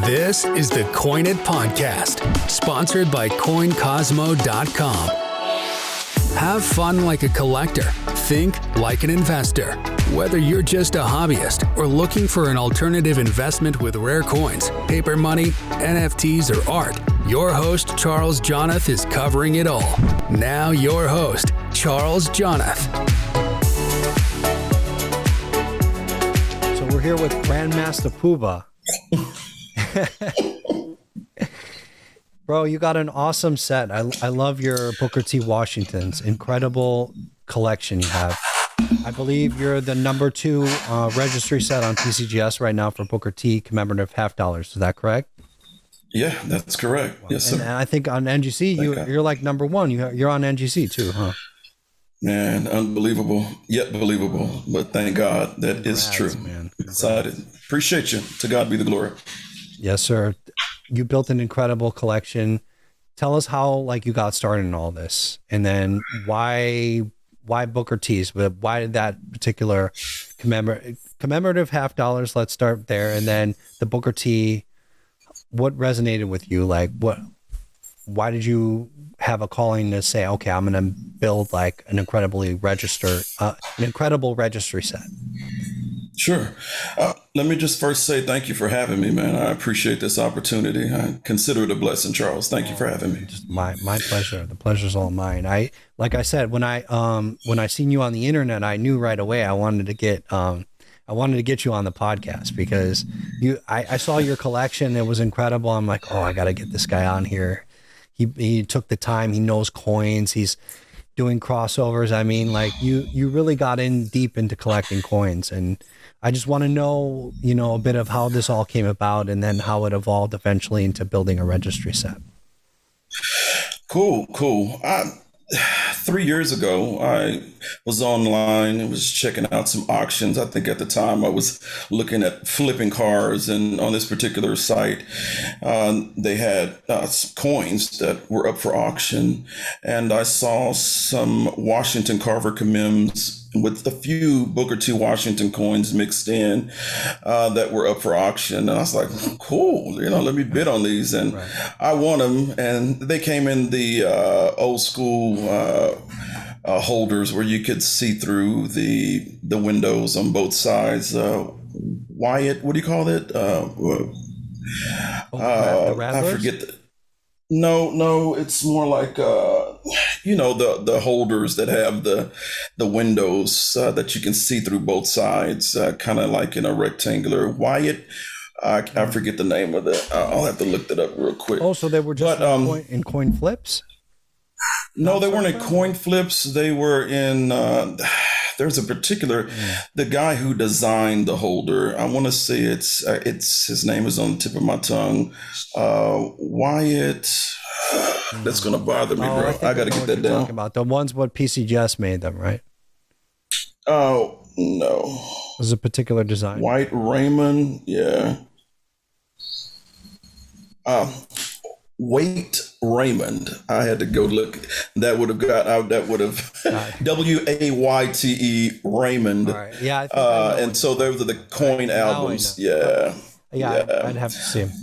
This is the Coin It Podcast, sponsored by CoinCosmo.com. Have fun like a collector. Think like an investor. Whether you're just a hobbyist or looking for an alternative investment with rare coins, paper money, NFTs, or art, your host, Charles Jonath, is covering it all. Now your host, Charles Jonath. So we're here with GrandMaster Poobah. Bro, you got an awesome set. I love your Bookert Washingtons. Incredible collection you have. I believe you're the number 2 registry set on PCGS right now for Booker T commemorative $50. Is that correct? Yeah, that's correct. Yes, sir. And I think on NGC, you're like number 1. You're on NGC too, huh? Man, unbelievable, yet believable. But thank God that is true. Man. Excited. Appreciate you. To God be the glory. Yes, sir. You built an incredible collection. Tell us how you got started in all this, and then why Booker T's, but why did that particular commemorative $50? Let's start there, and then the Booker T. What resonated with you? Why did you have a calling to say, okay, I'm going to build an incredible registry set? Sure. Let me just first say thank you for having me, man. I appreciate this opportunity. I consider it a blessing, Charles. Thank you for having me. My pleasure. The pleasure's all mine. Like I said, when I seen you on the internet, I knew right away I wanted to get you on the podcast because I saw your collection. It was incredible. I'm like, oh, I got to get this guy on here. He took the time. He knows coins. He's doing crossovers. I mean, you really got in deep into collecting coins, and I just want to know, a bit of how this all came about and then how it evolved eventually into building a registry set. Cool. 3 years ago, I was online and was checking out some auctions. I think at the time I was looking at flipping cars, and on this particular site, they had coins that were up for auction. And I saw some Washington Carver commems with a few Booker T Washington coins mixed in that were up for auction. And I was like, cool, let me bid on these. And right. I won them, and they came in the old school holders where you could see through the windows on both sides. Wyatt, what do you call it? I forget. No, it's more like the holders that have the windows that you can see through both sides, kind of like in a rectangular. Wyatt, I forget the name of it. I'll have to look that up real quick. Oh, so they were just in coin flips? No, they weren't in coin flips. They were in. There's a particular the guy who designed the holder. I want to say it's his name is on the tip of my tongue. Wyatt. That's gonna bother me, bro. I got to get that down. About the ones what PCGS made them, right? Oh no. It was a particular design. White Raymond, yeah. Wait, Raymond. I had to go look. That would have WAYTE Raymond. Right. Yeah. And so those are the coin albums. Yeah. I'd have to see them.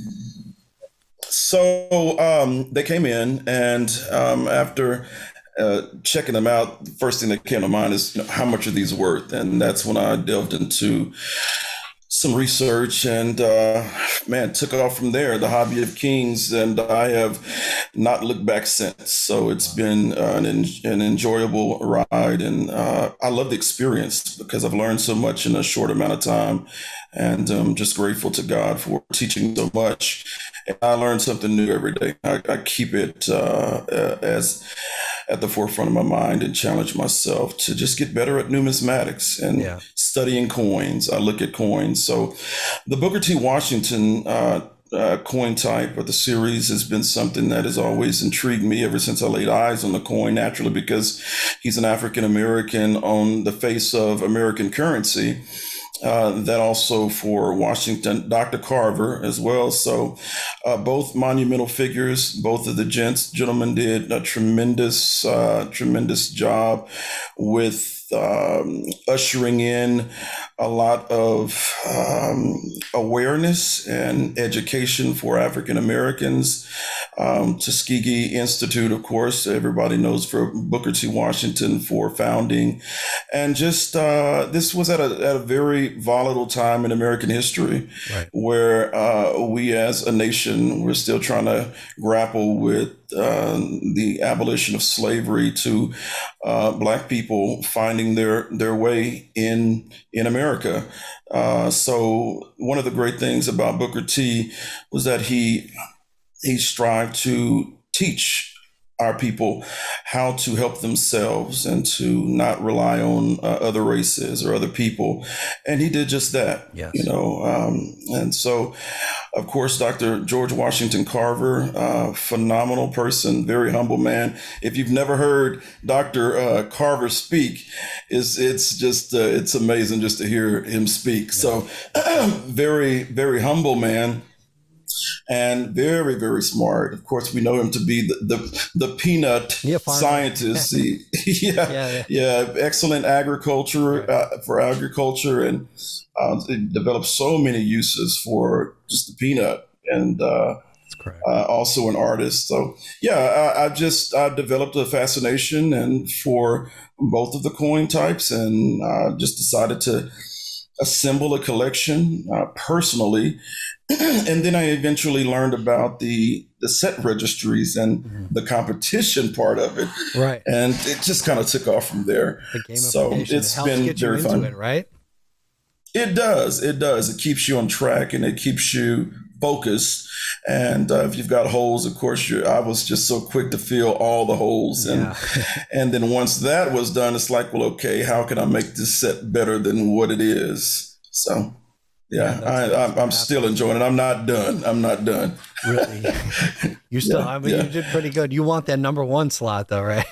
So they came in, and after checking them out, the first thing that came to mind is how much are these worth? And that's when I delved into some research and took off from there. The Hobby of Kings, and I have not looked back since. So it's been an enjoyable ride, and I love the experience because I've learned so much in a short amount of time, and I'm just grateful to God for teaching so much. And I learn something new every day. I keep it as at the forefront of my mind and challenge myself to just get better at numismatics and studying coins. I look at coins. So the Booker T Washington coin type of the series has been something that has always intrigued me ever since I laid eyes on the coin, naturally, because he's an African-American on the face of American currency. That also for Washington, Dr. Carver as well. So both monumental figures, both of the gentlemen did a tremendous job with ushering in a lot of awareness and education for African Americans. Tuskegee Institute, of course, everybody knows for Bookert Washington for founding. And just this was at a very volatile time in American history, right, where we as a nation were still trying to grapple with the abolition of slavery to Black people finding their way in America. So one of the great things about Booker T was that he strived to teach our people how to help themselves and to not rely on other races or other people. And he did just that, yes. And so, of course, Dr. George Washington Carver, phenomenal person, very humble man. If you've never heard Dr. Carver speak, it's amazing just to hear him speak. So very, very humble man. And very, very smart. Of course, we know him to be the peanut scientist. Excellent agriculture for agriculture, and it developed so many uses for just the peanut. And that's correct. Also an artist. So I've developed a fascination and for both of the coin types, and just decided to assemble a collection personally. And then I eventually learned about the set registries and the competition part of it. Right. And it just kind of took off from there. So it's been very fun. It, right? It does. It does. It keeps you on track and it keeps you focused. And if you've got holes, of course, I was just so quick to fill all the holes. And and then once that was done, it's like, well, okay, how can I make this set better than what it is? So. I'm still enjoying it. I'm not done. Really? You still, you did pretty good. You want that number one slot though, right?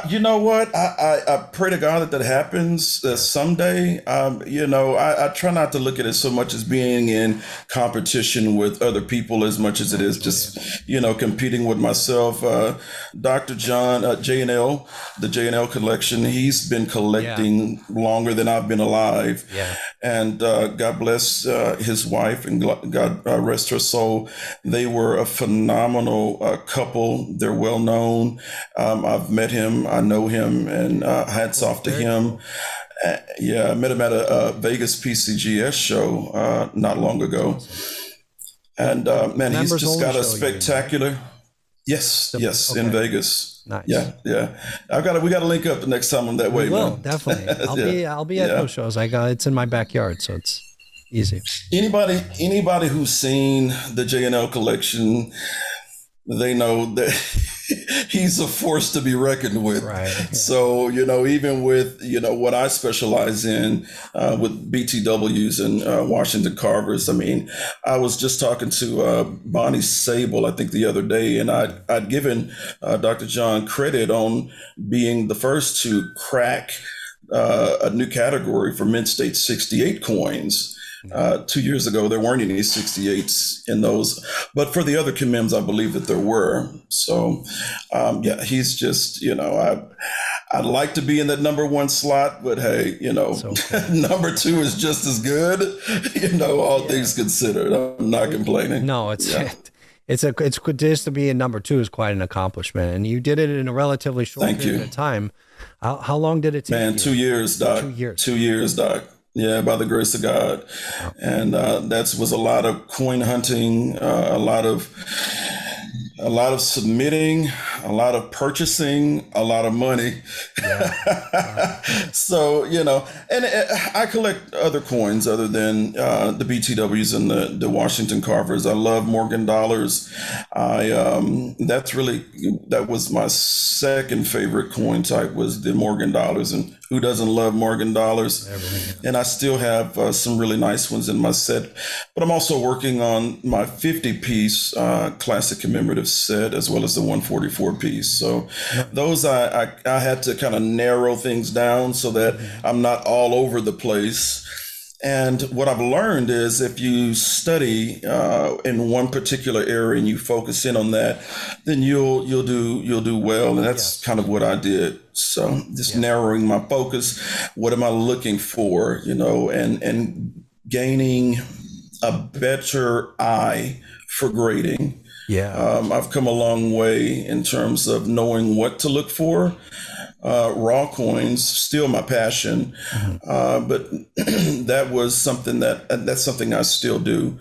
You know what? I pray to God that happens someday. I try not to look at it so much as being in competition with other people as much as it is just, competing with myself. Dr. John, J&L, the J&L collection, he's been collecting longer than I've been alive. Yeah. And God bless his wife and God rest her soul. They were a phenomenal couple. They're well known. I've met him. I know him, and hats off to him. I met him at a Vegas PCGS show not long ago. And man, he's just got a spectacular. Yes, in Vegas. Nice. Yeah. We got to link up the next time I'm that way. We will, man. Definitely. I'll be at those shows. It's in my backyard, so it's easy. Anybody who's seen the J&L collection, they know that he's a force to be reckoned with. Right. Yeah. So, even with, what I specialize in with BTWs and Washington Carvers, I was just talking to Bonnie Sable, I think the other day, and I'd given Dr. John credit on being the first to crack a new category for Mint State 68 coins. 2 years ago, there weren't any 68s in those, but for the other commems, I believe that there were. So, he's just, I'd like to be in that number one slot, but hey, number two is just as good, all things considered. I'm not complaining. No, it's good just to be in number two is quite an accomplishment, and you did it in a relatively short period of time. How long did it take? Man, 2 years, Doc. 2 years. 2 years, Doc. Yeah, by the grace of God. Wow. And that was a lot of coin hunting, a lot of submitting, a lot of purchasing, a lot of money. Yeah. So, and I collect other coins other than the BTWs and the Washington Carvers. I love Morgan dollars. That was my second favorite coin type, was the Morgan dollars. And who doesn't love Morgan dollars? Everything. And I still have some really nice ones in my set, but I'm also working on my 50-piece classic commemorative set, as well as the 144 piece. So those I had to kind of narrow things down so that I'm not all over the place. And what I've learned is if you study in one particular area and you focus in on that, then you'll do well. And that's kind of what I did. So just narrowing my focus. What am I looking for? And gaining a better eye for grading. I've come a long way in terms of knowing what to look for. Raw coins, still my passion, but that's something I still do.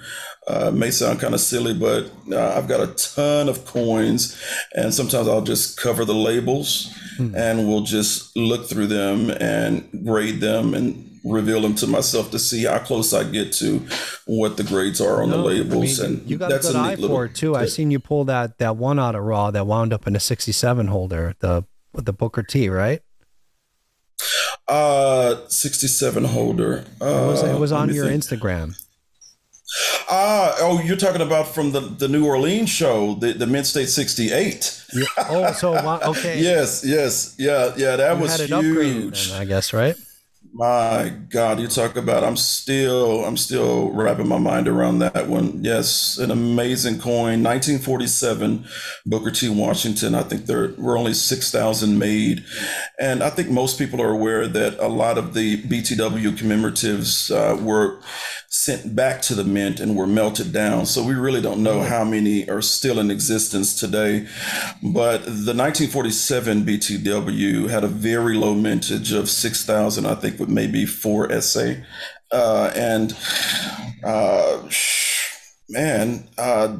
May sound kind of silly, but I've got a ton of coins, and sometimes I'll just cover the labels, and we'll just look through them and grade them and reveal them to myself to see how close I get to what the grades are on the labels. And you got a good eye for it too. I seen you pull that one out of raw that wound up in a 67 holder, the Bookert T, right? 67 holder. It was on your Instagram. You're talking about from the New Orleans show, the Mint State 68. Yeah. Oh, so okay. Yes. Yeah, that was had it huge. Upgraded then, I guess, right? My God, you talk about, I'm still wrapping my mind around that one. Yes, an amazing coin, 1947 Bookert Washington. I think there were only 6,000 made. And I think most people are aware that a lot of the BTW commemoratives were sent back to the mint and were melted down. So we really don't know how many are still in existence today. But the 1947 BTW had a very low mintage of 6,000, I think, with maybe 4 SA.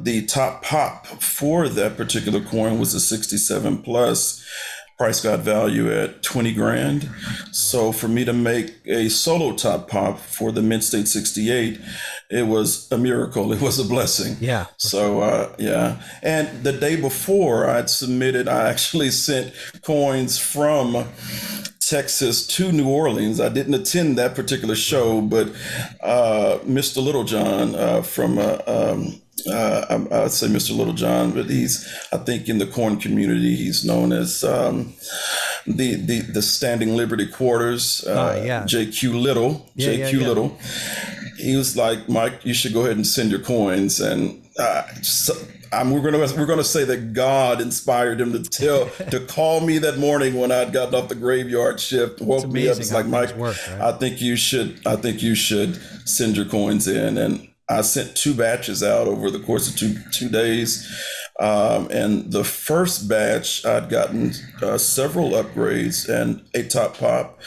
The top pop for that particular coin was a 67 plus. Price got value at 20 grand. So for me to make a solo top pop for the Mint State 68, it was a miracle. It was a blessing. Yeah. So, And the day before I actually sent coins from Texas to New Orleans. I didn't attend that particular show, but Mr. Littlejohn I'd say Mr. Littlejohn, but I think in the coin community, he's known as the Standing Liberty Quarters, JQ Little. Little. He was like, Mike, you should go ahead and send your coins. And we're gonna say that God inspired him to call me that morning when I'd gotten off the graveyard shift, woke me up. It's like, Mike, right? I think you should send your coins in. And I sent 2 batches out over the course of two days. And the first batch, I'd gotten several upgrades and a top pop.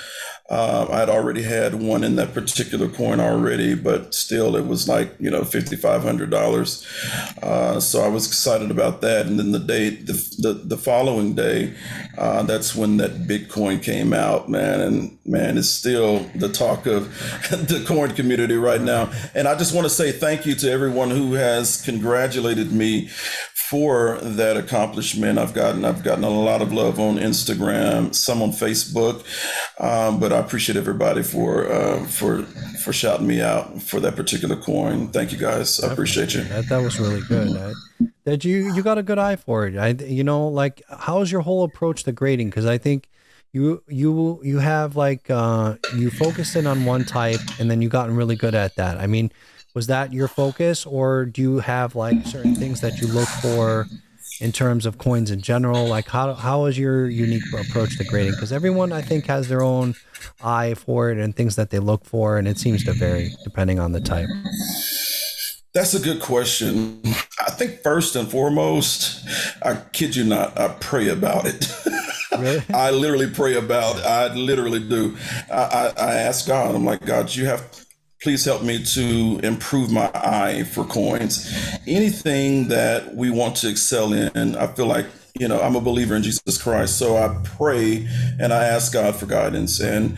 I'd already had one in that particular coin already, but still it was like, $5,500. So I was excited about that. And then the following day, that's when that Bitcoin came out, man. And man, it's still the talk of the coin community right now. And I just want to say thank you to everyone who has congratulated me for that accomplishment. I've gotten a lot of love on Instagram, some on Facebook, but I appreciate everybody for shouting me out for that particular coin. Thank you guys. I appreciate you. That was really good. That you got a good eye for it. How's your whole approach to grading? Because I think you have you focused in on one type and then you gotten really good at that. I mean, was that your focus, or do you have certain things that you look for in terms of coins in general? How is your unique approach to grading? Because everyone, I think, has their own eye for it and things that they look for, and it seems to vary depending on the type. That's a good question. I think first and foremost, I kid you not, I pray about it. Really? I literally pray about it. I literally do. I ask God, I'm like, God, please help me to improve my eye for coins. Anything that we want to excel in, I feel like, I'm a believer in Jesus Christ. So I pray and I ask God for guidance. And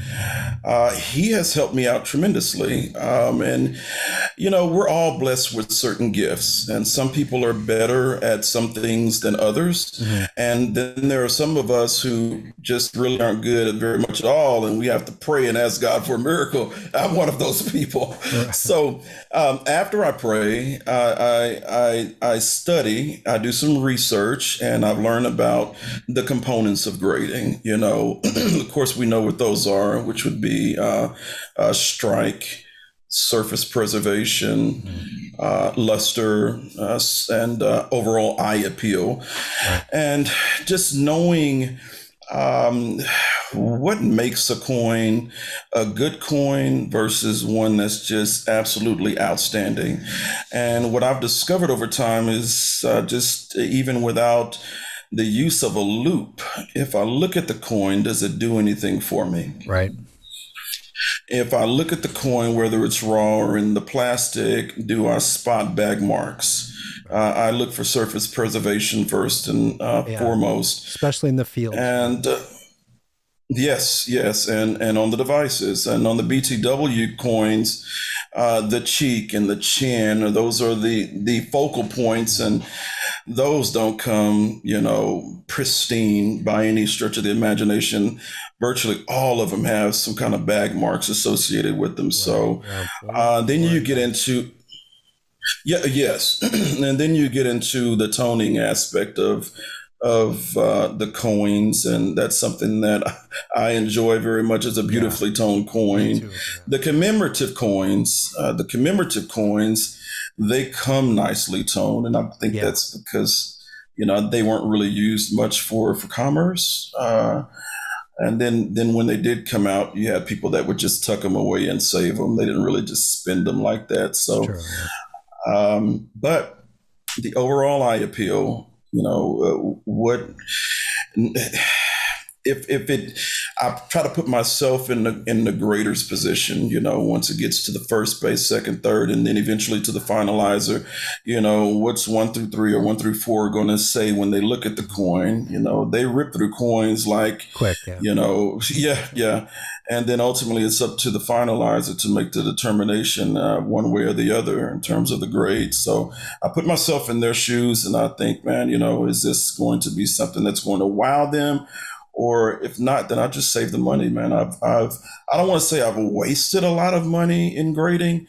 he has helped me out tremendously. We're all blessed with certain gifts. And some people are better at some things than others. Mm-hmm. And then there are some of us who just really aren't good at very much at all. And we have to pray and ask God for a miracle. I'm one of those people. Right. So after I pray, I study, I do some research, and I've learned about the components of grading. Of course, we know what those are, which would be strike, surface preservation, luster, and overall eye appeal. Right. And just knowing what makes a coin a good coin versus one that's just absolutely outstanding. And what I've discovered over time is just even without the use of a loop, if I look at the coin, does it do anything for me? Right. If I look at the coin, whether it's raw or in the plastic, do I spot bag marks? I look for surface preservation first and foremost. Especially in the field. And yes, and on the devices. And on the BTW coins, the cheek and the chin, those are the focal points, and those don't come, pristine by any stretch of the imagination. Virtually all of them have some kind of bag marks associated with them. Right. So then you get into, yes. And then you get into the toning aspect of the coins, and that's something that I enjoy very much as a beautifully toned coin. Me too, yeah. The commemorative coins, they come nicely toned, and I think that's because they weren't really used much for commerce. And then when they did come out, you had people that would just tuck them away and save them. They didn't really just spend them like that. So, but the overall eye appeal, what if it, I try to put myself in the grader's position, once it gets to the first base, second, third, and then eventually to the finalizer, what's 1 through 3 or 1 through 4 going to say when they look at the coin? They rip through coins like quick, yeah. And then ultimately it's up to the finalizer to make the determination one way or the other in terms of the grade. So I put myself in their shoes and I think, man, is this going to be something that's going to wow them? Or if not, then I just save the money, man. I don't want to say I've wasted a lot of money in grading,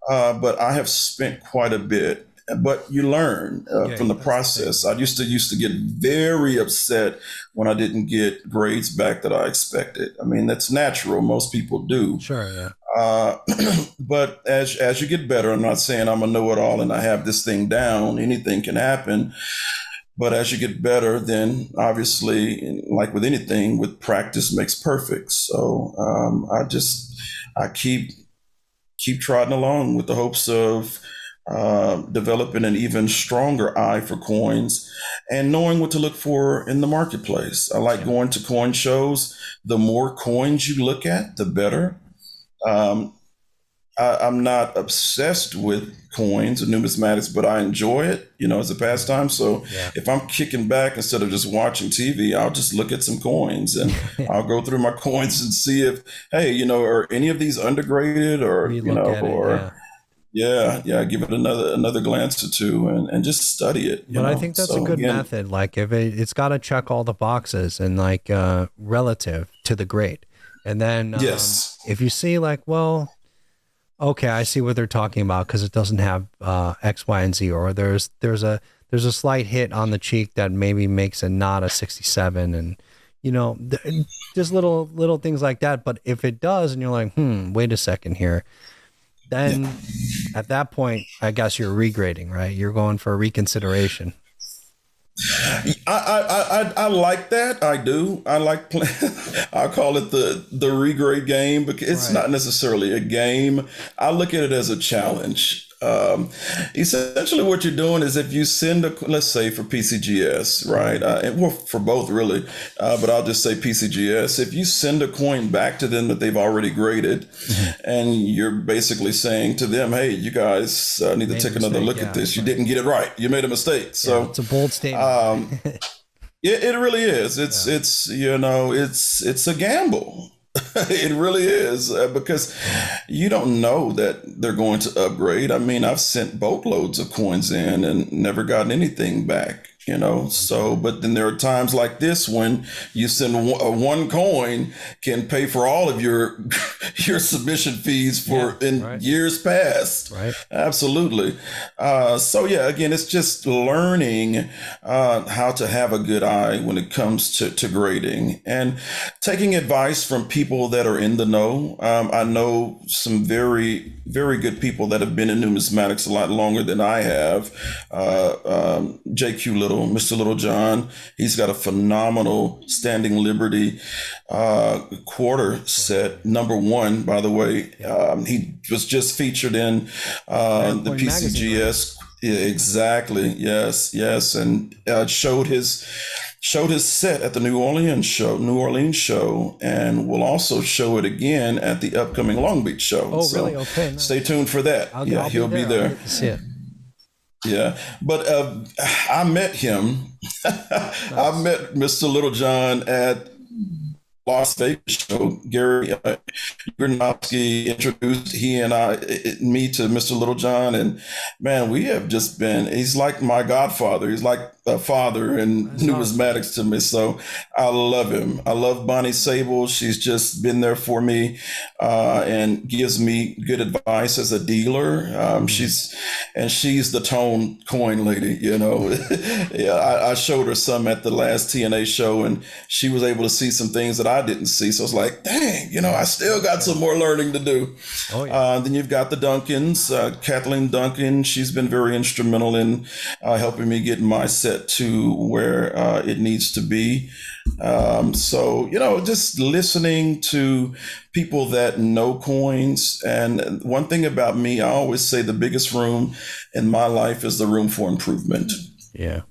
but I have spent quite a bit. But you learn from the process. I used to get very upset when I didn't get grades back that I expected. I mean, that's natural. Most people do. Sure, yeah. But as you get better, I'm not saying I'm a know-it-all and I have this thing down. Anything can happen. But as you get better, then obviously, like with anything, with practice makes perfect. So I keep trotting along with the hopes of developing an even stronger eye for coins and knowing what to look for in the marketplace. I like going to coin shows. The more coins you look at, the better. I'm not obsessed with coins or numismatics, but I enjoy it, as a pastime. So if I'm kicking back instead of just watching TV, I'll just look at some coins and I'll go through my coins and see if, hey, are any of these undergraded or, give it another glance or two and just study it. But I think that's a good method. Like if it's got to check all the boxes and like relative to the grade. And then if you see like, well, okay, I see what they're talking about because it doesn't have X, Y, and Z, or there's a slight hit on the cheek that maybe makes it not a 67, and just little things like that. But if it does, and you're like, wait a second here, then at that point, I guess you're regrading, right? You're going for a reconsideration. I like that. I do. I like I call it the regrade game, because it's not necessarily a game. I look at it as a challenge. Essentially what you're doing is if you send let's say for PCGS, right? And for both really, but I'll just say PCGS. If you send a coin back to them that they've already graded, and you're basically saying to them, hey, you guys need to take another look at this. You didn't get it right. You made a mistake. So it's a bold statement. It really is. It's a gamble. It really is, because you don't know that they're going to upgrade. I mean, I've sent boatloads of coins in and never gotten anything back, So, but then there are times like this when you send one coin can pay for all of your your submission fees for years past. Right. Absolutely. So yeah, again, it's just learning how to have a good eye when it comes to grading and taking advice from people that are in the know. I know some very, very good people that have been in numismatics a lot longer than I have. JQ Little, Mr. Little John, he's got a phenomenal Standing Liberty quarter set, #1, by the way. He was just featured in the PCGS. Yeah, exactly. Yes. And showed his set at the New Orleans show, and we'll also show it again at the upcoming Long Beach show. Oh, really? Okay. Nice. Stay tuned for that. I'll he'll be there. Yeah, but I met him. Nice. I met Mr. Littlejohn at Las Vegas show. Gary Granowski introduced me to Mr. Littlejohn, and man, we have just been. He's like my godfather. He's like a father in numismatics to me. So I love him. I love Bonnie Sable. She's just been there for me and gives me good advice as a dealer. She's the tone coin lady. Yeah, I showed her some at the last TNA show, and she was able to see some things that I didn't see. So I was like, dang, I still got some more learning to do. Oh, yeah. Then you've got the Duncans, Kathleen Duncan. She's been very instrumental in helping me get my set to where it needs to be. So, just listening to people that know coins. And one thing about me, I always say the biggest room in my life is the room for improvement. Yeah.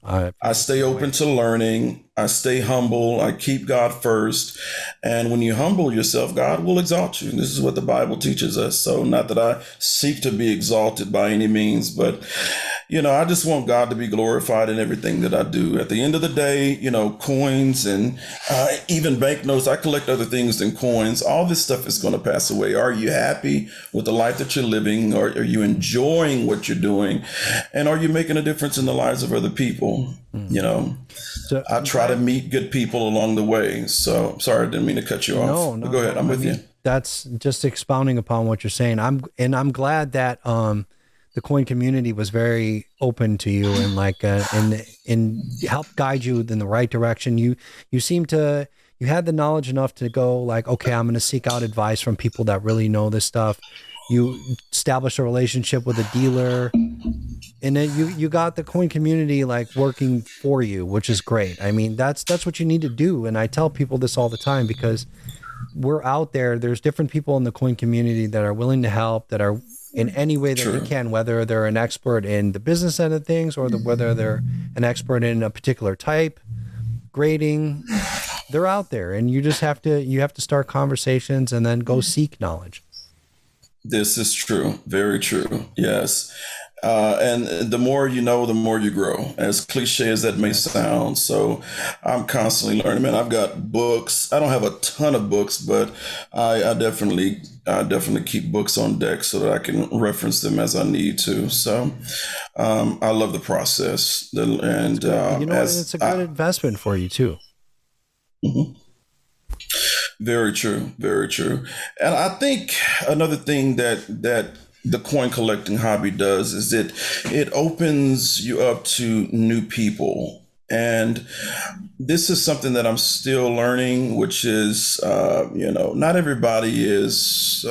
I stay open to learning. I stay humble. I keep God first. And when you humble yourself, God will exalt you. And this is what the Bible teaches us. So not that I seek to be exalted by any means, but I just want God to be glorified in everything that I do. At the end of the day, coins and even banknotes, I collect other things than coins. All this stuff is going to pass away. Are you happy with the life that you're living? Or are you enjoying what you're doing? And are you making a difference in the lives of other people? So I try to meet good people along the way. So sorry, I didn't mean to cut you off. No, go ahead. I'm with you. That's just expounding upon what you're saying. I'm glad that the coin community was very open to you and help guide you in the right direction. You had the knowledge enough to go okay, I'm going to seek out advice from people that really know this stuff. You establish a relationship with a dealer, and then you got the coin community working for you, which is great. I mean, that's what you need to do. And I tell people this all the time because we're out there. There's different people in the coin community that are willing to help, that are in any way that you can, whether they're an expert in the business end of things or whether they're an expert in a particular type, grading, they're out there, and you just have to start conversations and then go seek knowledge. This is true. Very true. Yes. And the more you know, the more you grow, as cliche as that may sound. So I'm constantly learning. Man, I've got books. I don't have a ton of books, but I definitely keep books on deck so that I can reference them as I need to. So I love the process. And it's a good investment for you too. Mm-hmm. Very true. Very true. And I think another thing that the coin collecting hobby does is it opens you up to new people. And this is something that I'm still learning, which is, not everybody is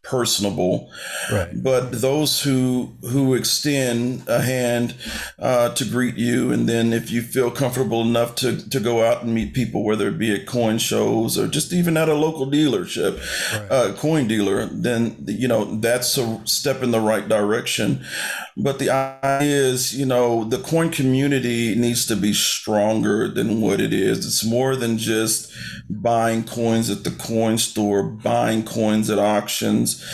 personable, right? But those who extend a hand to greet you, and then if you feel comfortable enough to go out and meet people, whether it be at coin shows or just even at a local dealership, right. Coin dealer, then that's a step in the right direction. But the idea is, the coin community needs to be stronger than what it is. It's more than just buying coins at the coin store, buying coins at auctions.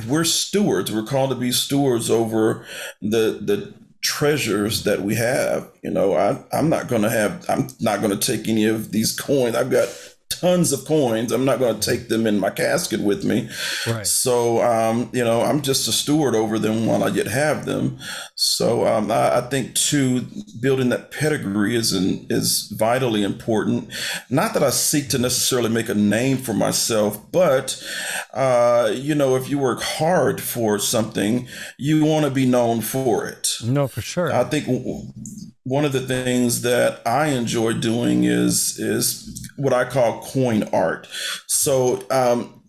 We're stewards. We're called to be stewards over the treasures that we have. I'm not going to take any of these coins. I've got tons of coins. I'm not going to take them in my casket with me. Right. So, I'm just a steward over them while I yet have them. So I think, too, building that pedigree is vitally important. Not that I seek to necessarily make a name for myself, but, if you work hard for something, you want to be known for it. No, for sure. I think one of the things that I enjoy doing is what I call coin art. So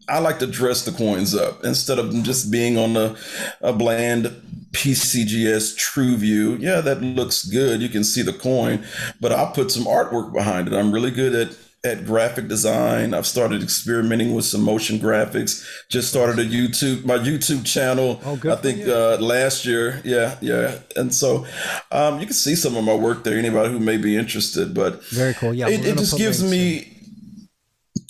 I like to dress the coins up instead of them just being on a bland PCGS True View. Yeah, that looks good. You can see the coin, but I'll put some artwork behind it. I'm really good at graphic design. I've started experimenting with some motion graphics. Just started my YouTube channel. Oh, good. I think last year. Yeah. And so you can see some of my work there. Anybody who may be interested, but very cool. Yeah, it just gives me.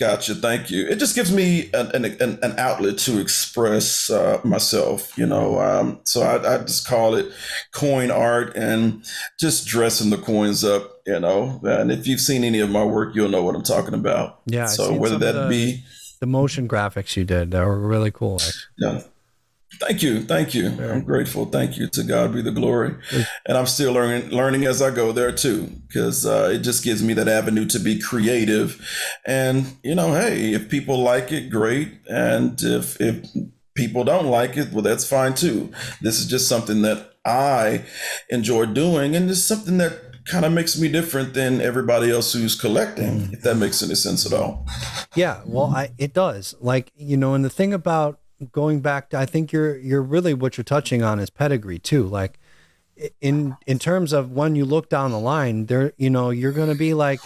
Gotcha. Thank you. It just gives me an outlet to express myself, So I just call it coin art and just dressing the coins up, And if you've seen any of my work, you'll know what I'm talking about. Yeah. So whether that be the motion graphics you did, that were really cool. Actually. Yeah. Thank you. Yeah. I'm grateful. Thank you. To God be the glory. And I'm still learning as I go there too, because it just gives me that avenue to be creative. And, hey, if people like it, great. And if people don't like it, well, that's fine too. This is just something that I enjoy doing. And it's something that kind of makes me different than everybody else who's collecting, if that makes any sense at all. Yeah, well, it does. Like, and the thing about going back to, I think you're really, what you're touching on is pedigree too. Like in terms of when you look down the line there, you're going to be like,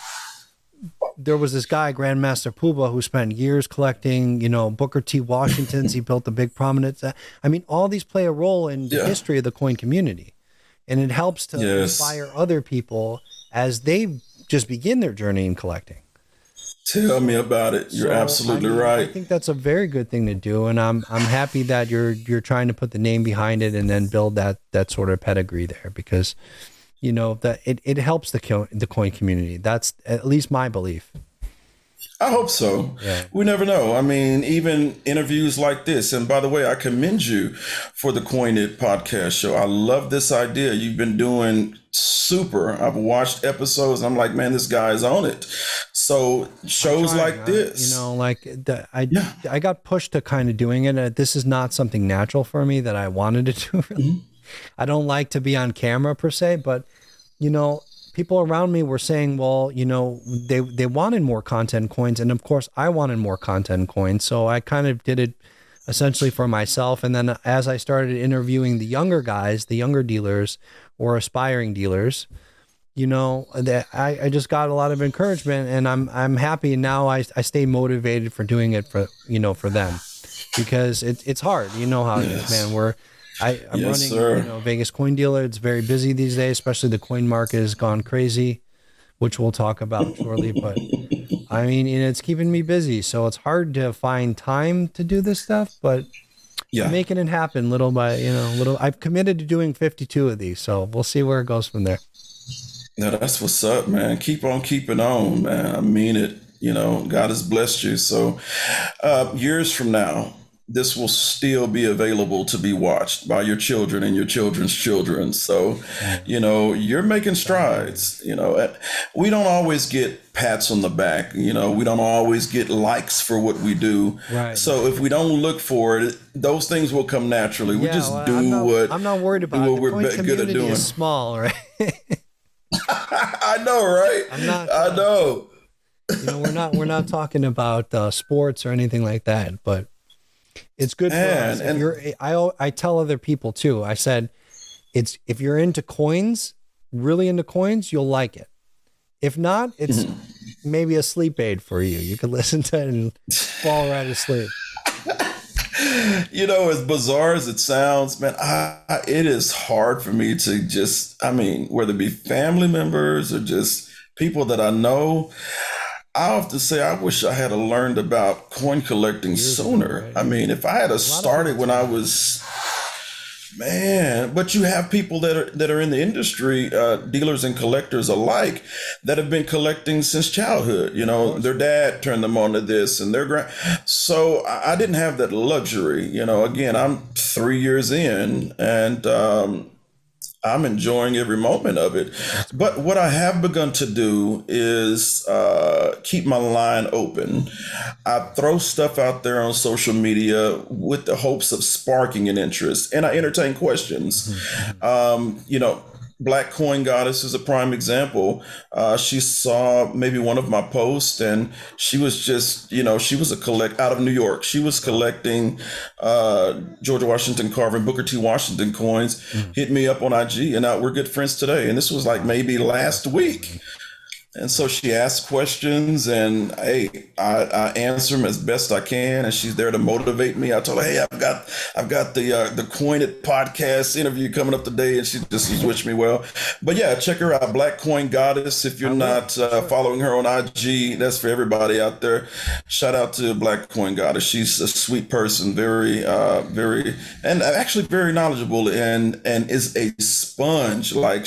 there was this guy, GrandMaster Poobah, who spent years collecting, Bookert Washingtons. He built the big prominence. I mean, all these play a role in the history of the coin community, and it helps to inspire other people as they just begin their journey in collecting. Tell me about it. You're absolutely right. I think that's a very good thing to do, and I'm happy that you're trying to put the name behind it and then build that sort of pedigree there, because that it helps the coin community. That's at least my belief. I hope so. Yeah. We never know. I mean, even interviews like this. And by the way, I commend you for the Coin It podcast show. I love this idea. You've been doing super. I've watched episodes. And I'm like, man, this guy's on it. So shows like this, I got pushed to kind of doing it. This is not something natural for me that I wanted to do. Really. Mm-hmm. I don't like to be on camera per se, but people around me were saying, well, they wanted more content coins. And of course I wanted more content coins. So I kind of did it essentially for myself. And then as I started interviewing the younger guys, the younger dealers or aspiring dealers, that I just got a lot of encouragement, and I'm happy now. I stay motivated for doing it for them, because it's hard. You know how it is, man. I'm running Vegas Coin Dealer. It's very busy these days, especially the coin market has gone crazy, which we'll talk about shortly. But I mean, it's keeping me busy, so it's hard to find time to do this stuff. But I'm making it happen little by little. I've committed to doing 52 of these, so we'll see where it goes from there. Yeah, that's what's up, man. Keep on keeping on, man. I mean it. God has blessed you. So years from now, this will still be available to be watched by your children and your children's children. So, you're making strides. We don't always get pats on the back. We don't always get likes for what we do. Right. So if we don't look for it, those things will come naturally. We just I'm not worried about what we're good at doing. Is small, right? I know, right? I know. We're not talking about sports or anything like that, but it's good for us. I tell other people too. I said, if you're into coins, really into coins, you'll like it. If not, it's maybe a sleep aid for you. You can listen to it and fall right asleep. As bizarre as it sounds, man, it is hard for me to whether it be family members or just people that I know, I often say I wish I had learned about coin collecting sooner. Right? I mean, if I had started when I was Man, but you have people that are in the industry, dealers and collectors alike, that have been collecting since childhood. You know, their dad turned them on to this, and their grand. So I didn't have that luxury. You know, again, I'm 3 years in, and I'm enjoying every moment of it. But what I have begun to do is keep my line open. I throw stuff out there on social media with the hopes of sparking an interest, and I entertain questions. You know, Black Coin Goddess is a prime example. She saw maybe one of my posts, and she was just, you know, she was out of New York. She was collecting George Washington, Carver, and Bookert Washington coins. Hit me up on IG, and we're good friends today. And this was like maybe last week. And so she asked questions, and hey, I answer them as best I can, and she's there to motivate me. I told her, hey, I've got the Coin It podcast interview coming up today, and she just wished me well. But yeah, check her out, Black Coin Goddess. If you're not following her on IG, that's for everybody out there. Shout out to Black Coin Goddess. She's a sweet person, very, and actually very knowledgeable, and is a sponge. Like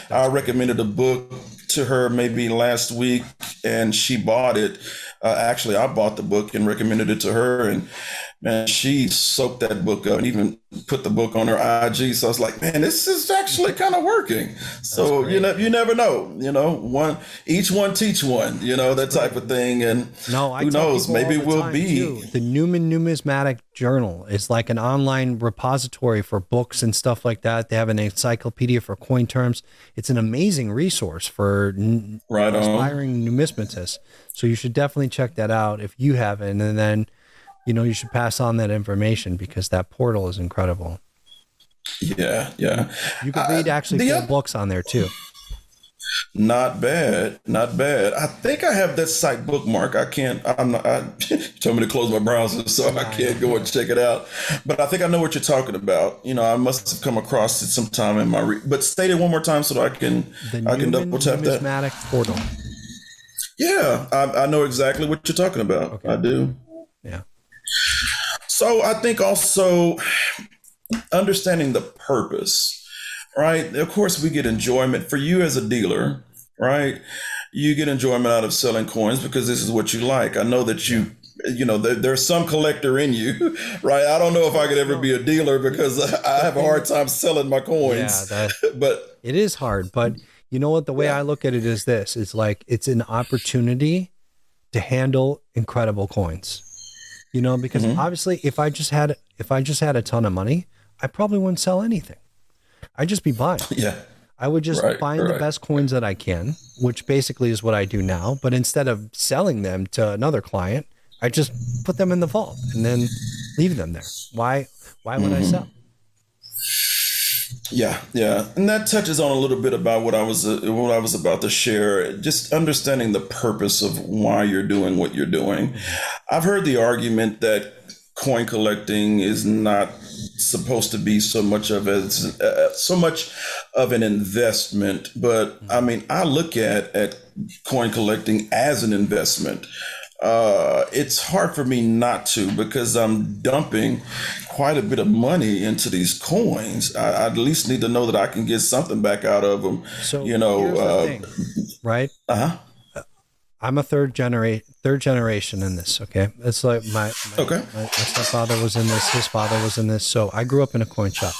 I recommended a book to her maybe last week, and she bought it. Actually, I bought the book and recommended it to her, and man, she soaked that book up and even put the book on her IG. So I was like, man, this is actually kind of working. So you never know. You know, each one teach one. You know, that type of thing. And who knows? Maybe we'll be the Newman Numismatic Journal is like an online repository for books and stuff like that. They have an encyclopedia for coin terms. It's an amazing resource for aspiring numismatists. So you should definitely check that out if you haven't, and then, you know, you should pass on that information because that portal is incredible. Yeah. You can read actually full books on there too. Not bad. I think I have that site bookmark. You told me to close my browser, so I can't go and check it out. But I think I know what you're talking about. You know, I must have come across it sometime in my but state it one more time so that I can double tap that. Numismatic portal. Yeah, I know exactly what you're talking about. Okay. I do. Yeah. So I think also understanding the purpose, right? Of course, we get enjoyment for you as a dealer, right? You get enjoyment out of selling coins because this is what you like. I know that you know, there's some collector in you, right? I don't know if I could ever be a dealer because I have a hard time selling my coins. Yeah, but it is hard. But you know what? The way I look at it is this: it's like it's an opportunity to handle incredible coins. You know, because obviously, if I just had a ton of money, I probably wouldn't sell anything. I'd just be buying. Yeah. I would just find the best coins that I can, which basically is what I do now. But instead of selling them to another client, I just put them in the vault and then leave them there. Why would I sell? Yeah. And that touches on a little bit about what I was about to share, just understanding the purpose of why you're doing what you're doing. I've heard the argument that coin collecting is not supposed to be so much of an investment, but I mean, I look at coin collecting as an investment. It's hard for me not to because I'm dumping quite a bit of money into these coins. I at least need to know that I can get something back out of them. So you know, here's the thing, right? I'm a third generation in this. Okay, it's like my stepfather was in this. His father was in this. So I grew up in a coin shop.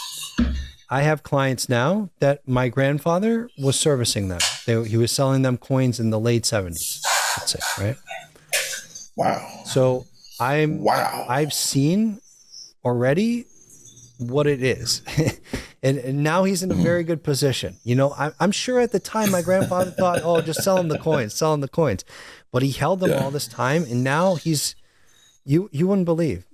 I have clients now that my grandfather was servicing them. He was selling them coins in the late 70s. Let's say, right? Wow. So I've seen already what it is. and now he's in a very good position. You know, I'm sure at the time my grandfather thought, oh, just sell him the coins. But he held them all this time. And now he's, you wouldn't believe.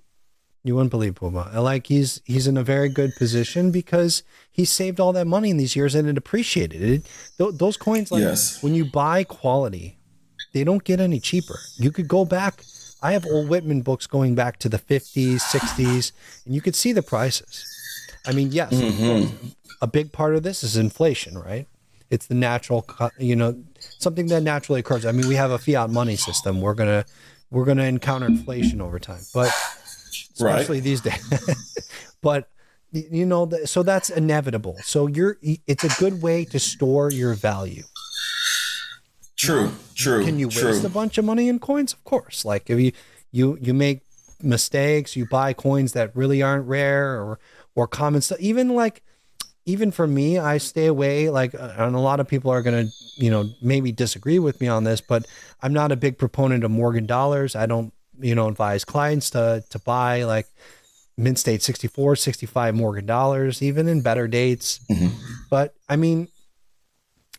You wouldn't believe, Poobah. Like he's in a very good position because he saved all that money in these years and it appreciated. Those coins, like when you buy quality, they don't get any cheaper. You could go back. I have old Whitman books going back to the 50s, 60s, and you could see the prices. I mean, yes, a big part of this is inflation, right? It's the natural, something that naturally occurs. I mean, we have a fiat money system. We're gonna encounter inflation over time, but especially these days. But so that's inevitable. So it's a good way to store your value. True. Can you waste a bunch of money in coins? Of course. Like if you make mistakes, you buy coins that really aren't rare or common stuff. Even for me, I stay away, and a lot of people are going to, maybe disagree with me on this, but I'm not a big proponent of Morgan dollars. I don't, advise clients to buy like mint state 64, 65 Morgan dollars, even in better dates. Mm-hmm. But I mean,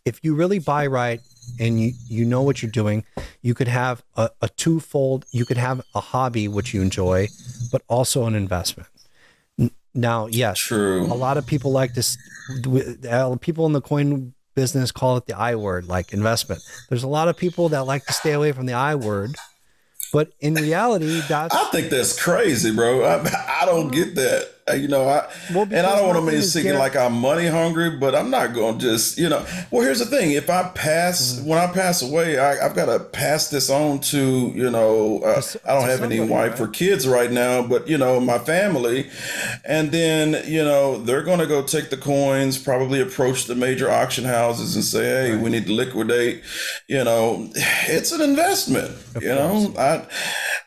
if you really buy right and you know what you're doing, you could have a twofold, you could have a hobby, which you enjoy, but also an investment. Now, yes, true. A lot of people like this. People in the coin business call it the I word, like investment. There's a lot of people that like to stay away from the I word, but in reality, I think that's crazy, bro. I don't get that. And I don't want to make it seem like I'm money hungry, but I'm not going to just, well, here's the thing. If I pass, when I pass away, I've got to pass this on to, I don't have any wife or kids right now, but, my family. And then, they're going to go take the coins, probably approach the major auction houses and say, hey, we need to liquidate. It's an investment.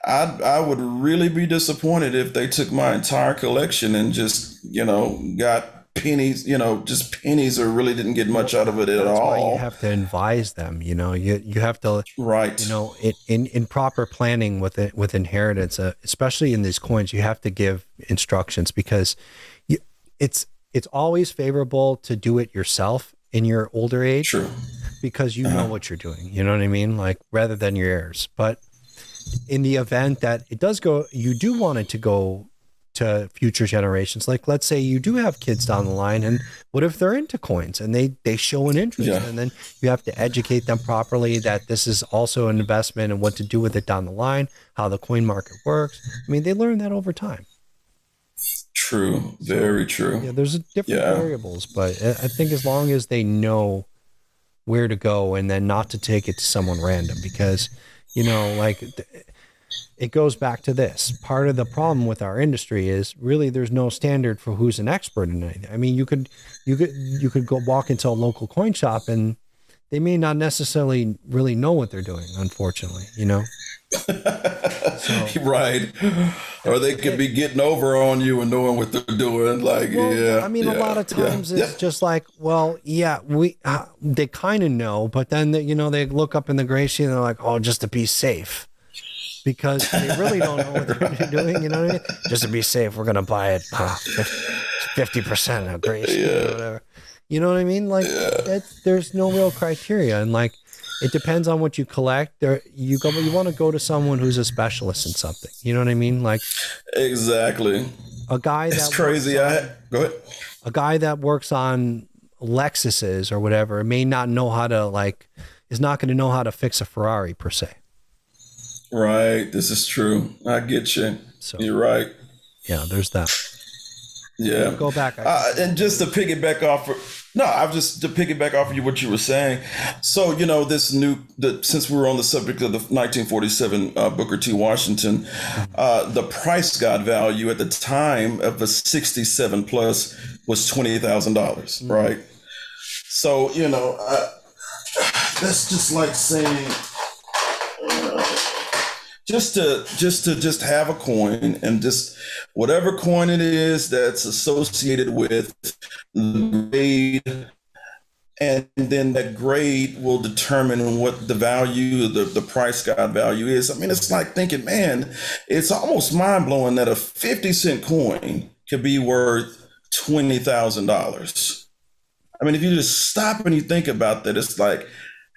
I would really be disappointed if they took my entire collection and just, got pennies, just pennies, or really didn't get much out of it at all. That's why you have to advise them, you have to, right. In proper planning with inheritance, especially in these coins, you have to give instructions because it's always favorable to do it yourself in your older age. True. Because you know what you're doing, you know what I mean? Like rather than your heirs. But in the event that it does go, you do want it to go to future generations. Like, let's say you do have kids down the line, and what if they're into coins and they show an interest, and then you have to educate them properly that this is also an investment and what to do with it down the line, how the coin market works. I mean, they learn that over time. True. Very true. Yeah. There's different variables, but I think as long as they know where to go and then not to take it to someone random, because it goes back to this. Part of the problem with our industry is really there's no standard for who's an expert in anything. I mean, you could go walk into a local coin shop and they may not necessarily really know what they're doing, unfortunately, So, right. Or they could be getting over on you and knowing what they're doing. Like, a lot of times it's just like, well, they kind of know, but then, they look up in the gray sheet and they're like, oh, just to be safe. Because they really don't know what they're doing, you know what I mean? Just to be safe, we're going to buy it 50% of gray sheet or whatever. You know what I mean? Like, there's no real criteria. And like, it depends on what you collect. You want to go to someone who's a specialist in something. You know what I mean? Like, exactly. A guy that's crazy. Go ahead. A guy that works on Lexuses or whatever may not know how to is not going to know how to fix a Ferrari per se. Right. This is true. I get you. So, you're right. Yeah, there's that. Yeah. Go back. And just to piggyback off of you, what you were saying. So, since we were on the subject of the 1947 Booker T. Washington, the price god value at the time of a 67 plus was $20,000, right? So, that's just like saying, just to have a coin, and just whatever coin it is that's associated with the grade, and then that grade will determine what the value, the price god value is. I mean, it's like thinking, man, it's almost mind blowing that a 50-cent coin could be worth $20,000. I mean, if you just stop and you think about that, it's like,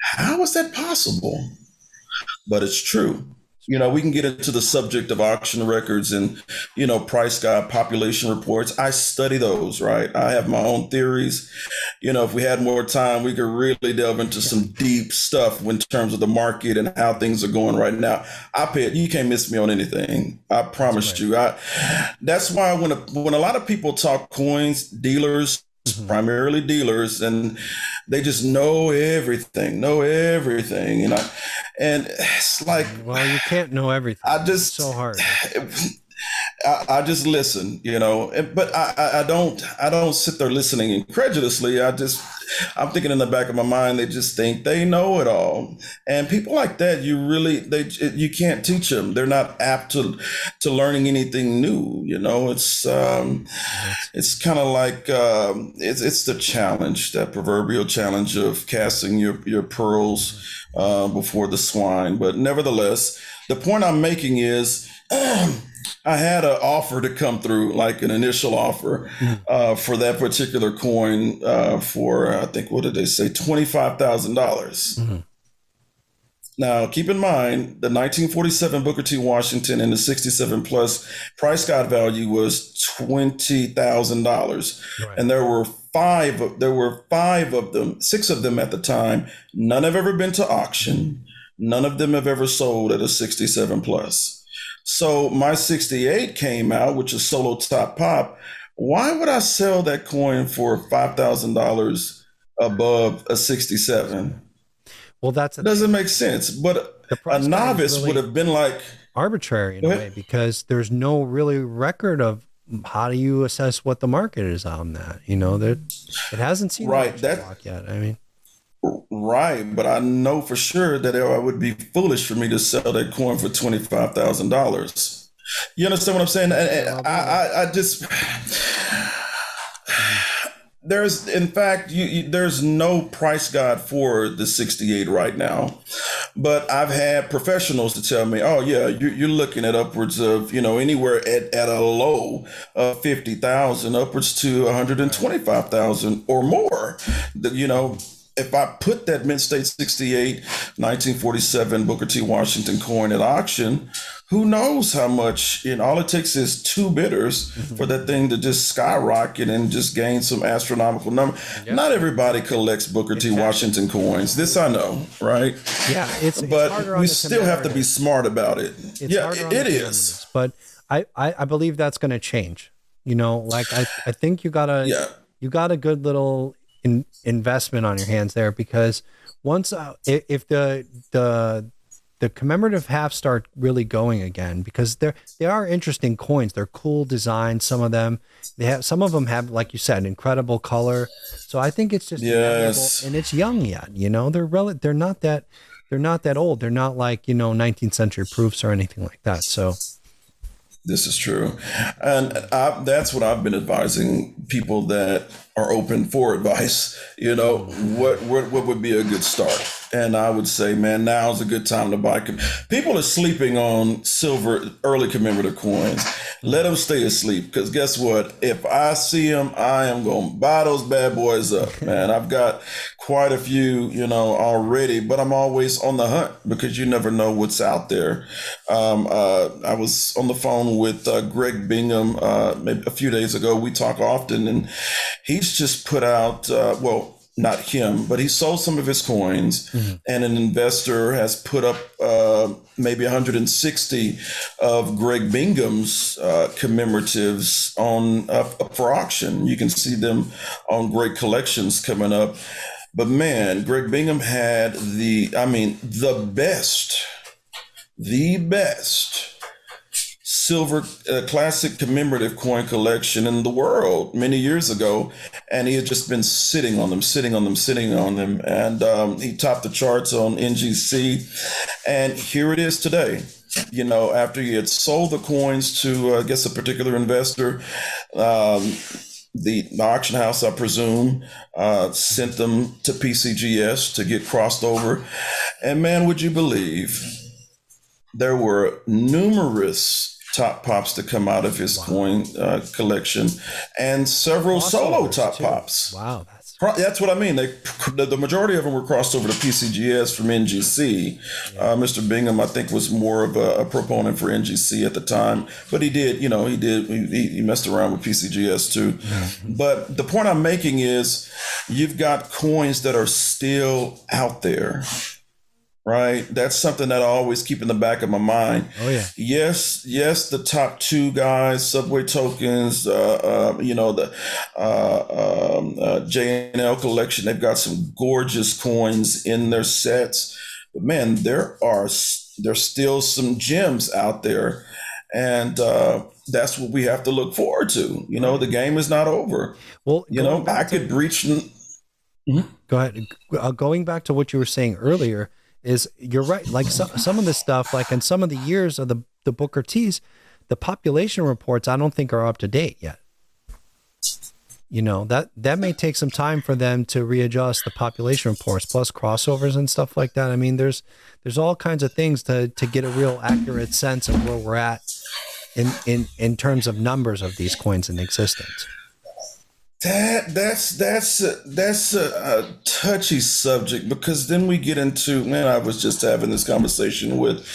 how is that possible? But it's true. We can get into the subject of auction records and, price guide population reports. I study those, right? I have my own theories. If we had more time, we could really delve into some deep stuff in terms of the market and how things are going right now. You can't miss me on anything. I promised you. That's why when a lot of people talk coins, dealers, primarily dealers, and they just know everything, and it's like, well, you can't know everything. It's so hard. I just listen, but I don't sit there listening incredulously. I'm thinking in the back of my mind, they just think they know it all. And people like that, you can't teach them. They're not apt to learning anything new. It's kind of like, it's the challenge, that proverbial challenge of casting your pearls before the swine. But nevertheless, the point I'm making is, I had an offer to come through, like an initial offer for that particular coin for, I think, what did they say, $25,000. Mm-hmm. Now, keep in mind, the 1947 Booker T. Washington and the 67 plus price guide value was $20,000. Right. And there were five of them, six of them at the time. None have ever been to auction. None of them have ever sold at a 67 plus. So my 68 came out, which is solo top pop. Why would I sell that coin for $5,000 above a 67? Well, it doesn't make sense. But a novice really would have been like arbitrary in a way, because there's no really record of how do you assess what the market is on that. It hasn't seen that walk yet. I mean. Right, but I know for sure that it would be foolish for me to sell that coin for $25,000. You understand what I'm saying? I just there's no price guide for the 68 right now, but I've had professionals to tell me, oh yeah, you're looking at upwards of anywhere at a low of 50,000 upwards to 125,000 or more. If I put that Mint State 68 1947 Booker T. Washington coin at auction, who knows how much? All it takes is two bidders for that thing to just skyrocket and just gain some astronomical number. Yep. Not everybody collects Booker T. Washington coins. This I know, right? Yeah, but we still have to be smart about it. It is. But I believe that's going to change. I think you got a good little investment on your hands there, because once if the commemorative halves start really going again, because they are interesting coins, they're cool designs. Some of them have, like you said, incredible color. So I think it's just yes, and it's young yet. They're not that old. They're not like 19th century proofs or anything like that. So. This is true. And that's what I've been advising people that are open for advice. What would be a good start? And I would say, man, now's a good time to buy. People are sleeping on silver early commemorative coins. Let them stay asleep, because guess what? If I see them, I am going to buy those bad boys up, man. I've got quite a few, already, but I'm always on the hunt, because you never know what's out there. I was on the phone with Greg Bingham maybe a few days ago. We talk often, and he's just put out, not him, but he sold some of his coins, and an investor has put up maybe 160 of Greg Bingham's commemoratives on for auction. You can see them on Great Collections coming up. But man, Greg Bingham had the best silver classic commemorative coin collection in the world many years ago, and he had just been sitting on them, and he topped the charts on NGC, and here it is today. After he had sold the coins to I guess a particular investor, the auction house, I presume, sent them to PCGS to get crossed over, and man, would you believe there were numerous top pops to come out of his coin collection, and several solo top pops. Wow, that's what I mean. The majority of them were crossed over to PCGS from NGC. Mr. Bingham, I think, was more of a proponent for NGC at the time, but he messed around with PCGS too. Mm-hmm. But the point I'm making is, you've got coins that are still out there. Right. That's something that I always keep in the back of my mind. Oh, yeah. Yes. The top two guys, Subway Tokens, the J&L collection, they've got some gorgeous coins in their sets. But man, there's still some gems out there. And that's what we have to look forward to. The game is not over. Well, I could breach. Go ahead. Going back to what you were saying earlier, is you're right. Like some of the stuff, like in some of the years of the Booker T's, the population reports I don't think are up to date yet. That may take some time for them to readjust the population reports, plus crossovers and stuff like that. I mean, there's all kinds of things to get a real accurate sense of where we're at in terms of numbers of these coins in existence. That's a touchy subject, because then we get into, man, I was just having this conversation with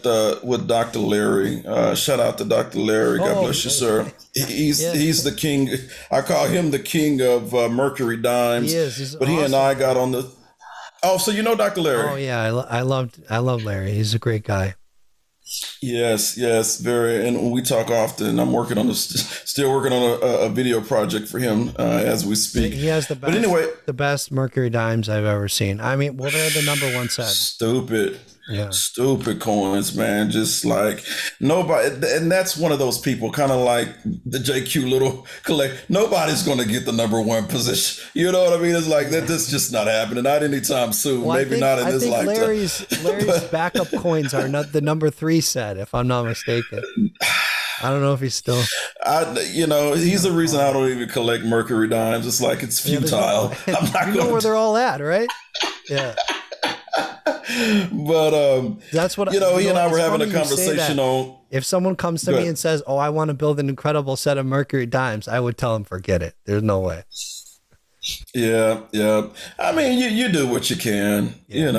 Dr. Larry. Shout out to Dr. Larry. God bless you, sir. He's the king. I call him the king of Mercury dimes. He is. But awesome. He and I got on the. Oh, so Dr. Larry? Oh yeah, I love Larry. He's a great guy. Yes, very. And we talk often. I'm working on still working on a video project for him as we speak. He has the best, but anyway, the best Mercury dimes I've ever seen. I mean, well, they're the number one set. Stupid coins, man. Just like nobody, and that's one of those people, kind of like the JQ Little collect. Nobody's going to get the number one position. You know what I mean? It's like that's just not happening. Not anytime soon. Well, Maybe not in this lifetime. Larry's backup coins are not the number 3 set, if I'm not mistaken. I don't know if he's still. He's the reason I don't even collect Mercury dimes. It's like it's futile. I'm not you know where they're all at, right? Yeah. But that's what he and I were having a conversation on. If someone comes to me and says, "Oh, I want to build an incredible set of Mercury dimes," I would tell him, "Forget it. There's no way." Yeah. I mean, you do what you can. Yeah.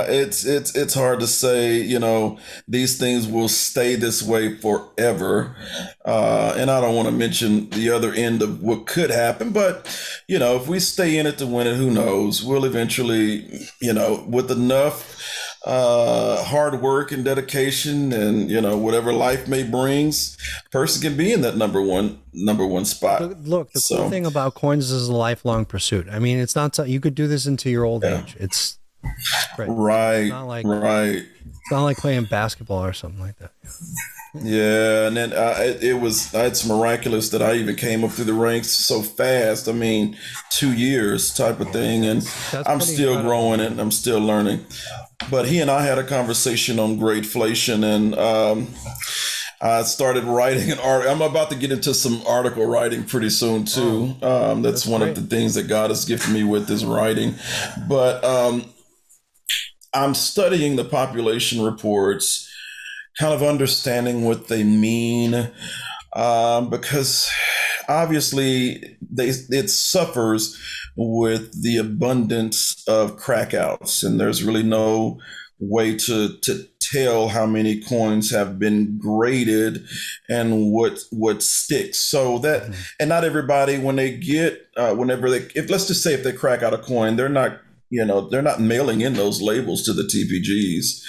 It's hard to say. These things will stay this way forever, and I don't want to mention the other end of what could happen. But if we stay in it to win it, who knows? We'll eventually, with enough hard work and dedication, and whatever life may brings, a person can be in that number one spot. Look, the cool thing about coins is a lifelong pursuit. I mean, it's not you could do this into your old age. It's great. Right. It's not like playing basketball or something like that. Yeah, and then it's miraculous that I even came up through the ranks so fast. I mean, 2 years type of thing, and I'm still growing and I'm still learning. But he and I had a conversation on gradeflation, and I started writing an article. I'm about to get into some article writing pretty soon too. That's one of the things that God has gifted me with, is writing. But I'm studying the population reports, kind of understanding what they mean, because obviously it suffers with the abundance of crackouts, and there's really no way to tell how many coins have been graded and what sticks. So that, and not everybody, when they get let's just say if they crack out a coin, they're not mailing in those labels to the TPGs.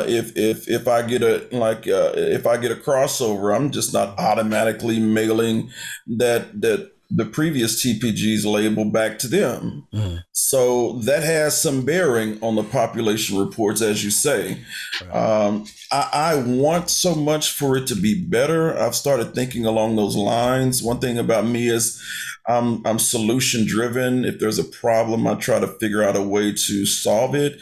If I get a crossover, I'm just not automatically mailing that the previous TPG's label back to them. So that has some bearing on the population reports, as you say. Right. I want so much for it to be better. I've started thinking along those lines. One thing about me is I'm solution driven. If there's a problem, I try to figure out a way to solve it.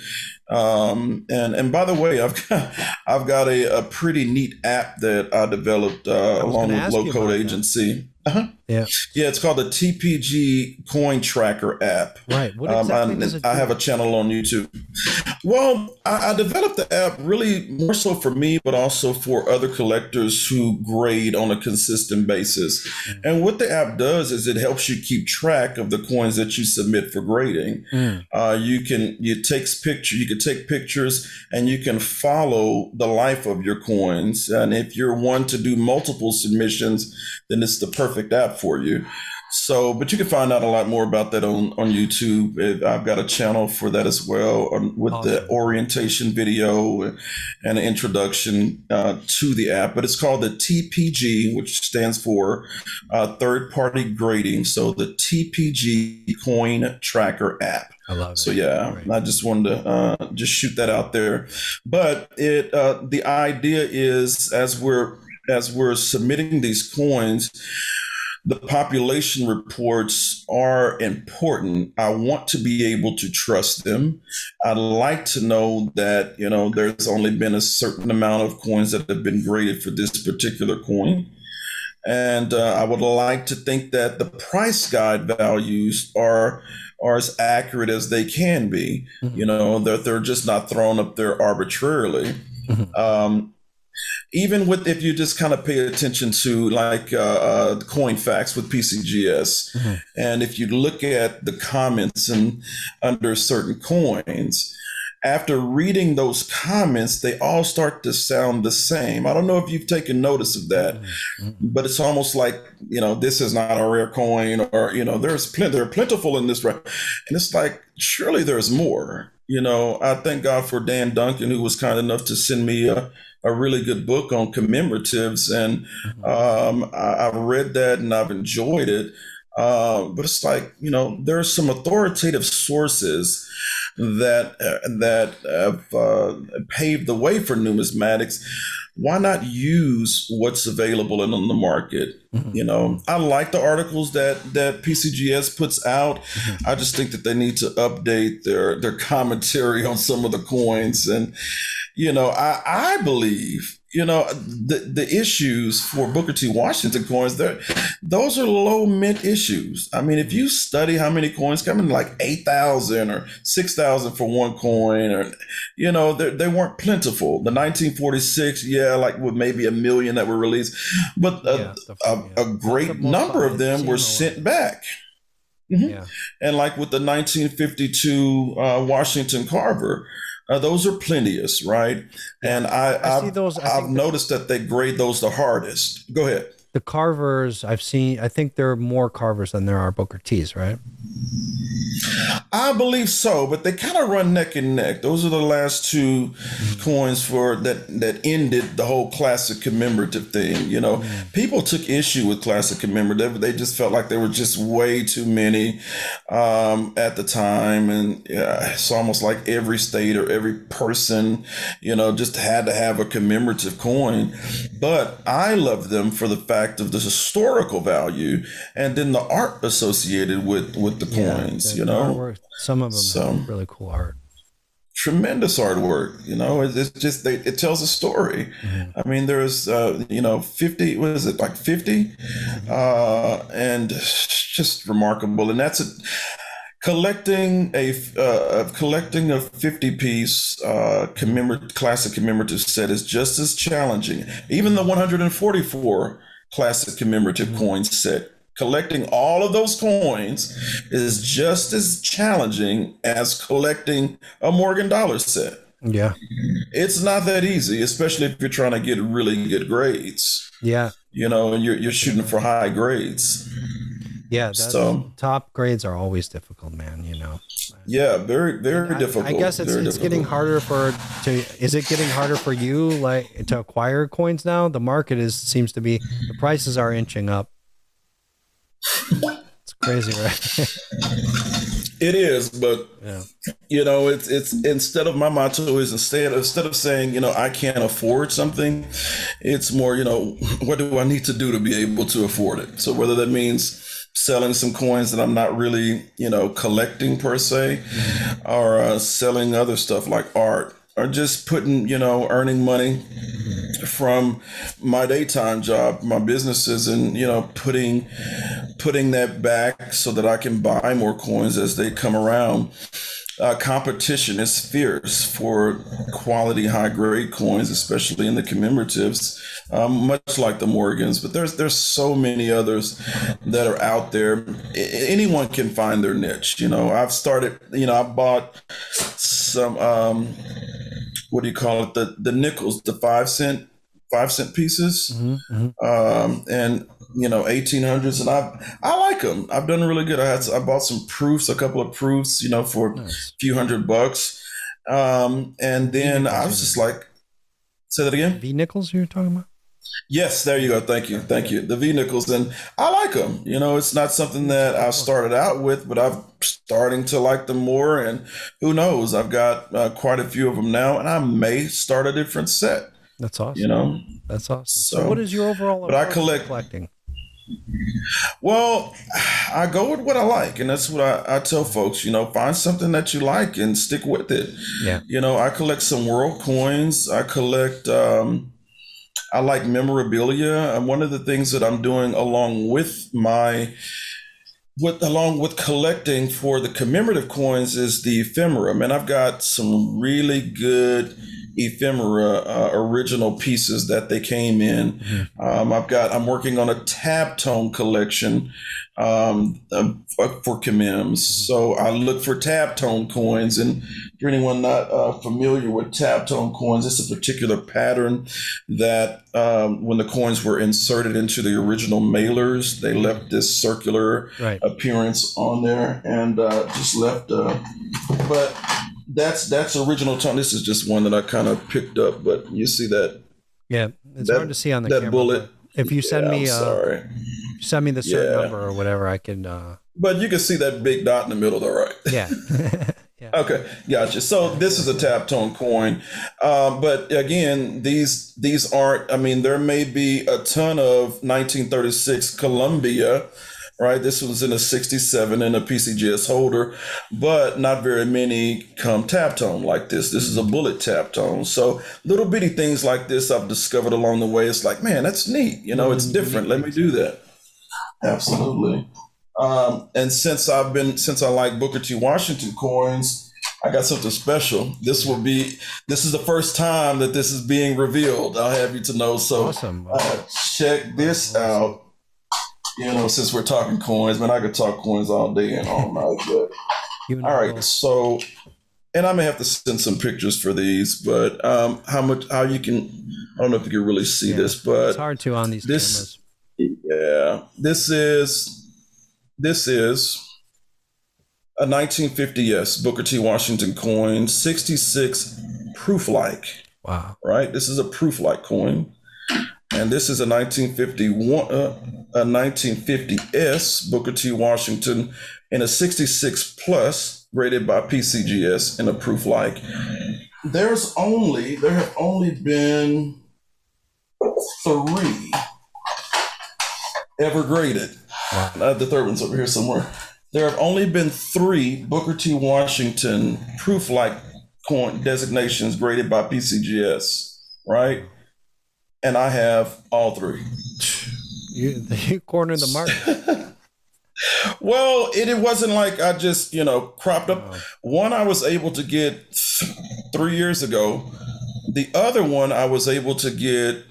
And by the way, I've got a pretty neat app that I developed along with Low Code Agency. Uh-huh. Yeah, it's called the TPG Coin Tracker app. Right. What exactly does it do? I have a channel on YouTube. Well, I developed the app really more so for me, but also for other collectors who grade on a consistent basis. And what the app does is it helps you keep track of the coins that you submit for grading. You can take pictures, and you can follow the life of your coins. And if you're one to do multiple submissions, then it's the perfect app for you. So, but you can find out a lot more about that on YouTube. I've got a channel for that as well, with the orientation video and an introduction to the app. But it's called the TPG, which stands for third party grading. So the TPG Coin Tracker app. I love it. So yeah, Great. I just wanted to just shoot that out there. But the idea is as we're submitting these coins, the population reports are important. I want to be able to trust them. I'd like to know that, there's only been a certain amount of coins that have been graded for this particular coin. And I would like to think that the price guide values are as accurate as they can be. That they're just not thrown up there arbitrarily. Even if you just kind of pay attention to like coin facts with PCGS, and if you look at the comments and under certain coins, after reading those comments, they all start to sound the same. I don't know if you've taken notice of that, but it's almost like, this is not a rare coin, or, they're plentiful in this, right? And it's like, surely there's more. I thank God for Dan Duncan, who was kind enough to send me a really good book on commemoratives. And I've read that and I've enjoyed it. But it's like, there are some authoritative sources that have paved the way for numismatics. Why not use what's available on the market? I like the articles that PCGS puts out. I just think that they need to update their commentary on some of the coins. And, I believe, the issues for Bookert Washington coins, those are low mint issues. I mean, if you study how many coins come in, like 8,000 or 6,000 for one coin, or, they weren't plentiful. The 1946, like with maybe 1 million that were released, but a great number of them were sent back. And like with the 1952 Washington Carver, those are plenteous, right? And I've noticed that they grade those the hardest. Go ahead. The Carvers I think there are more Carvers than there are Booker T's, right? I believe so, but they kind of run neck and neck. Those are the last two coins that ended the whole classic commemorative thing. People took issue with classic commemorative. They just felt like there were just way too many at the time, and it's almost like every state or every person, just had to have a commemorative coin. But I love them for the fact of the historical value, and then the art associated with the coins. Artwork, some of them have really cool art. Tremendous artwork. It's just it tells a story. I mean, there's 50. What is it, like 50? And just remarkable. And that's collecting a 50-piece classic commemorative set is just as challenging. Even the 144 classic commemorative coin set, collecting all of those coins is just as challenging as collecting a Morgan dollar set. Yeah. It's not that easy, especially if you're trying to get really good grades. Yeah. And you're shooting for high grades. Yeah. Top grades are always difficult, man, Yeah, very, very difficult. I guess it's getting harder is it getting harder for you, like, to acquire coins now? The market seems to be, the prices are inching up. It's crazy, right? It is, but it's instead of, my motto is instead of saying, I can't afford something, it's more, what do I need to do to be able to afford it? So whether that means selling some coins that I'm not really, collecting per se, or selling other stuff like art, or just putting, earning money from my daytime job, my businesses, and, putting that back so that I can buy more coins as they come around. Competition is fierce for quality, high grade coins, especially in the commemoratives, much like the Morgans. But there's so many others that are out there. Anyone can find their niche. I've started. I bought some. What do you call it? The nickels, the 5 cent pieces, and 1800s, and I like them. I've done really good. I bought some proofs, a couple of proofs, for a few $100. And then I was just like, say that again. V nickels you're talking about? Yes, there you go. Thank you. Thank you. The V nickels, and I like them. You know, it's not something that I started out with, but I'm starting to like them more. And who knows? I've got quite a few of them now, and I may start a different set. That's awesome. You know, that's awesome. So what is your overall but I collect collecting? Well, I go with what I like, and that's what I tell folks. You know, find something that you like and stick with it. Yeah. You know, I collect some world coins. I collect. I like memorabilia, and one of the things that I'm doing along with collecting for the commemorative coins is the ephemera. Man, I've got some really good ephemera original pieces that they came in. I'm working on a tab tone collection for commems. So I look for tab tone coins, and for anyone not familiar with tab tone coins, it's a particular pattern that when the coins were inserted into the original mailers, they left this circular appearance on there, and just left but that's original tone. This is just one that I kind of picked up, but you see that. Yeah, it's hard to see on the camera. Bullet. If you send me, send me the certain number or whatever, I can. But you can see that big dot in the middle, though, right? Yeah. Yeah. Okay, gotcha. So this is a tab tone coin, but again, these aren't. I mean, there may be a ton of 1936 Columbia. Right, this was in a 67 in a PCGS holder, but not very many come tab tone like this. This is a bullet tab tone. So little bitty things like this I've discovered along the way. It's like, man, that's neat. You know, it's different. Let me do that. Absolutely. And since I like Booker T. Washington coins, I got something special. This is the first time that this is being revealed. I'll have you to know. So awesome. Check this out. You know, since we're talking coins, man, I could talk coins all day and all night. But all right, so, and I may have to send some pictures for these, but how you can, I don't know if you can really see this, but it's hard to on these cameras. Yeah, this is a 1950s Booker T. Washington coin, 66 proof-like. Wow. Right, this is a proof-like coin. And this is a 1950s Booker T. Washington in a 66 plus rated by PCGS in a proof like. There have only been 3 ever graded. Wow. The third one's over here somewhere. There have only been 3 Booker T. Washington proof like coin designations graded by PCGS, right? And I have all 3. You cornered the market. Well, it wasn't like I just, cropped up. One I was able to get 3 years ago. The other one I was able to get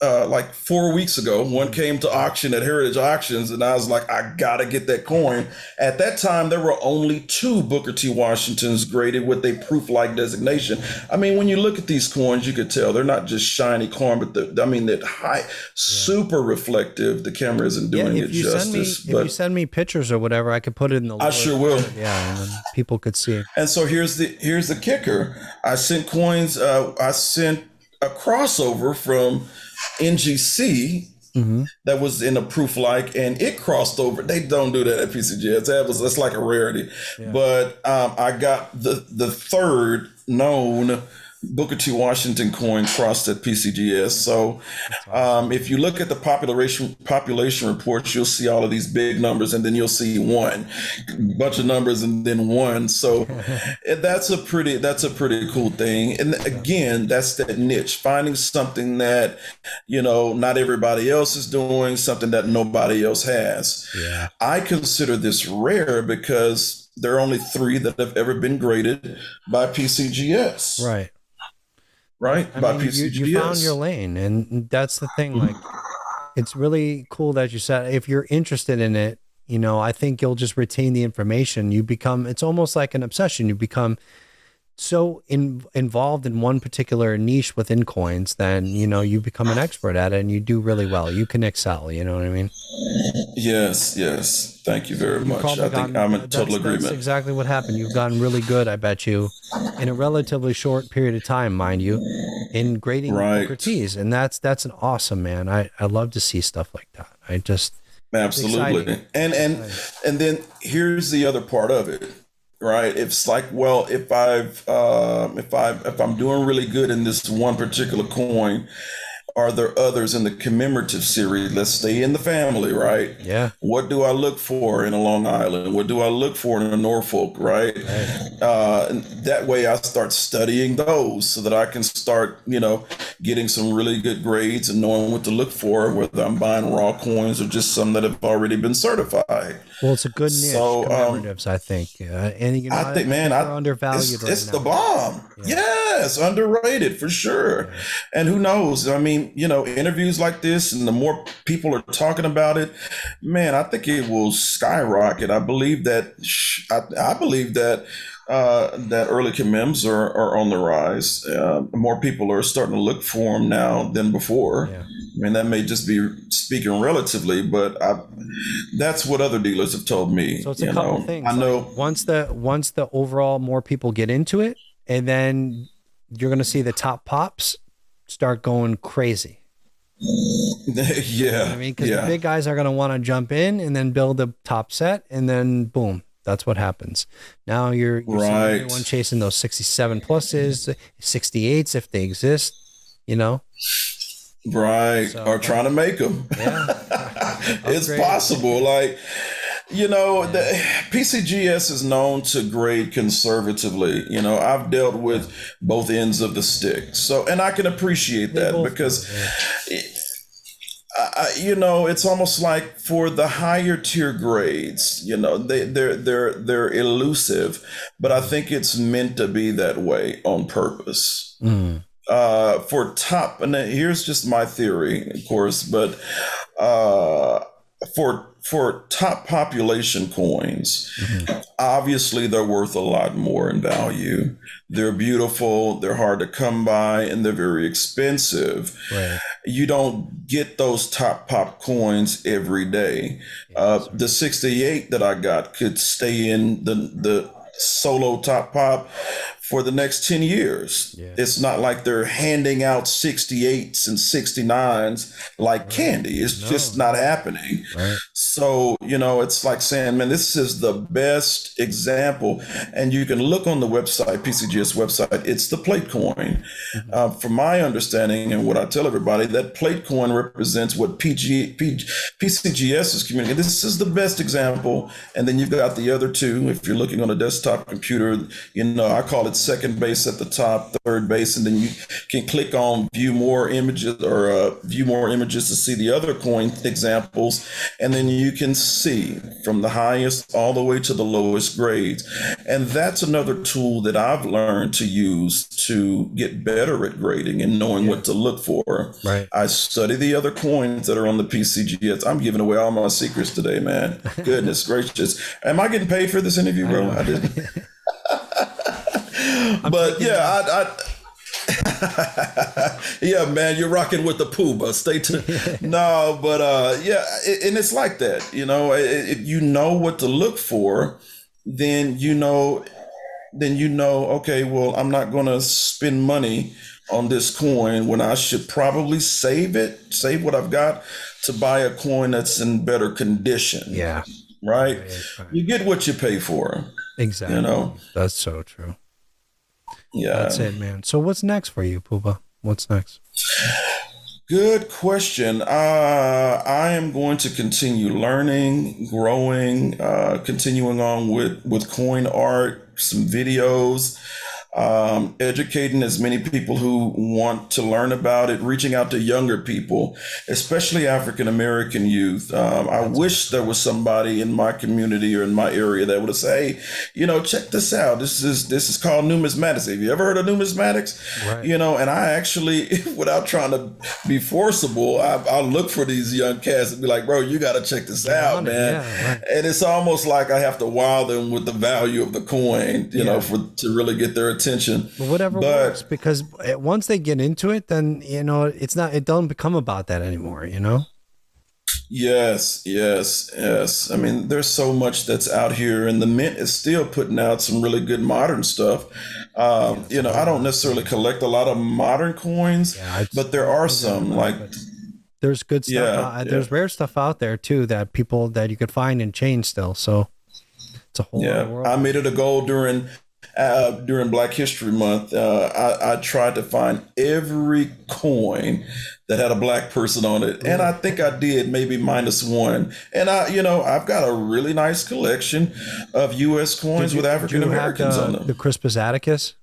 like 4 weeks ago. One came to auction at Heritage Auctions, and I was like, I gotta get that coin. At that time, there were only 2 Booker T. Washingtons graded with a proof-like designation. I mean, when you look at these coins, you could tell they're not just shiny coin, but they're high, super reflective. The camera isn't doing it justice. If you send me pictures or whatever, I could put it in the. I sure will. Yeah, and then people could see. And so here's the kicker. I sent coins. I sent a crossover from NGC that was in a proof like, and it crossed over. They don't do that at PCGS. That's like a rarity. Yeah. But I got the third known Booker T. Washington coin crossed at PCGS. So if you look at the population reports, you'll see all of these big numbers, and then you'll see one bunch of numbers and then one. So that's a pretty cool thing. And again, that's that niche, finding something that, not everybody else is doing, something that nobody else has. Yeah. I consider this rare because there are only 3 that have ever been graded by PCGS. Right. Right. I mean, you found your lane, and that's the thing. Like, it's really cool that you said, if you're interested in it, I think you'll just retain the information. It's almost like an obsession. You become so involved in one particular niche within coins, then, you become an expert at it and you do really well. You can excel, you know what I mean? Yes. Thank you very much. I think I'm in total agreement. That's exactly what happened. You've gotten really good, I bet you, in a relatively short period of time, mind you, in grading Booker T's. And that's an awesome, man. I love to see stuff like that. Absolutely. And then here's the other part of it, right? It's like, well, if I'm doing really good in this one particular coin, are there others in the commemorative series? Let's stay in the family, right? Yeah. What do I look for in a Long Island? What do I look for in a Norfolk, right? And that way I start studying those so that I can start, getting some really good grades and knowing what to look for, whether I'm buying raw coins or just some that have already been certified. Well, it's a good niche, commemoratives, I think. And I think, man, undervalued it's the bomb. Yeah. Yes, underrated for sure. Yeah. And who knows? I mean, interviews like this, and the more people are talking about it, man, I think it will skyrocket. I believe that. That early commems are on the rise. More people are starting to look for them now than before. Yeah. I mean, that may just be speaking relatively, but that's what other dealers have told me. So it's a couple things. I know once the overall more people get into it, and then you're going to see the top pops start going crazy. Yeah. I mean, because the big guys are going to want to jump in and then build a top set, and then boom. That's what happens. Now you're seeing everyone chasing those 67 pluses, 68s if they exist, Right. So, or trying to make them. Yeah. It's possible. Like, the PCGS is known to grade conservatively. I've dealt with both ends of the stick. So, and I can appreciate that because it's almost like for the higher tier grades, they're elusive, but I think it's meant to be that way on purpose. For top, and here's just my theory, of course, but for top population coins, obviously they're worth a lot more in value. They're beautiful, they're hard to come by, and they're very expensive. Right. You don't get those top pop coins every day. The 68 that I got could stay in the solo top pop for the next 10 years. Yeah. It's not like they're handing out 68s and 69s like candy. It's just not happening. Right. So, it's like saying, man, this is the best example. And you can look on the website, PCGS website, it's the plate coin. From my understanding and what I tell everybody, that plate coin represents what PCGS is communicating. This is the best example. And then you've got the other two. If you're looking on a desktop computer, I call it second base at the top, third base, and then you can click on view more images to see the other coin examples, and then you can see from the highest all the way to the lowest grades. And that's another tool that I've learned to use to get better at grading and knowing what to look for. Right. I study the other coins that are on the PCGS. I'm giving away all my secrets today, man. Goodness gracious. Am I getting paid for this interview, bro? I didn't. But yeah, man, you're rocking with the Poobah. Stay tuned. No, but and it's like that. If you know what to look for, then okay, well, I'm not going to spend money on this coin when I should probably save what I've got to buy a coin that's in better condition. Yeah. Right? You get what you pay for. Exactly. That's so true. Yeah. That's it, man. So what's next for you, Poobah? What's next? Good question. I am going to continue learning, growing, continuing on with coin art, some videos, educating as many people who want to learn about it, reaching out to younger people, especially African-American youth. I wish there was somebody in my community or in my area that would say, hey, check this out. This is called numismatics. Have you ever heard of numismatics? Right. And I actually, without trying to be forcible, I'll look for these young cats and be like, bro, you got to check this out, man. Yeah, right. And it's almost like I have to wow them with the value of the coin, to really get their attention. Whatever works, because once they get into it, then, you know, it doesn't become about that anymore, you know? Yes. I mean, there's so much that's out here, and the Mint is still putting out some really good modern stuff. You know, I don't necessarily collect a lot of modern coins, but there are some like. There's good stuff. There's rare stuff out there too that you could find and change still. So it's a whole other world. I made it a goal during Black History Month. I tried to find every coin that had a black person on it, and I think I did, maybe -1. And I've got a really nice collection of U.S. coins with African Americans on them. The Crispus Attucus.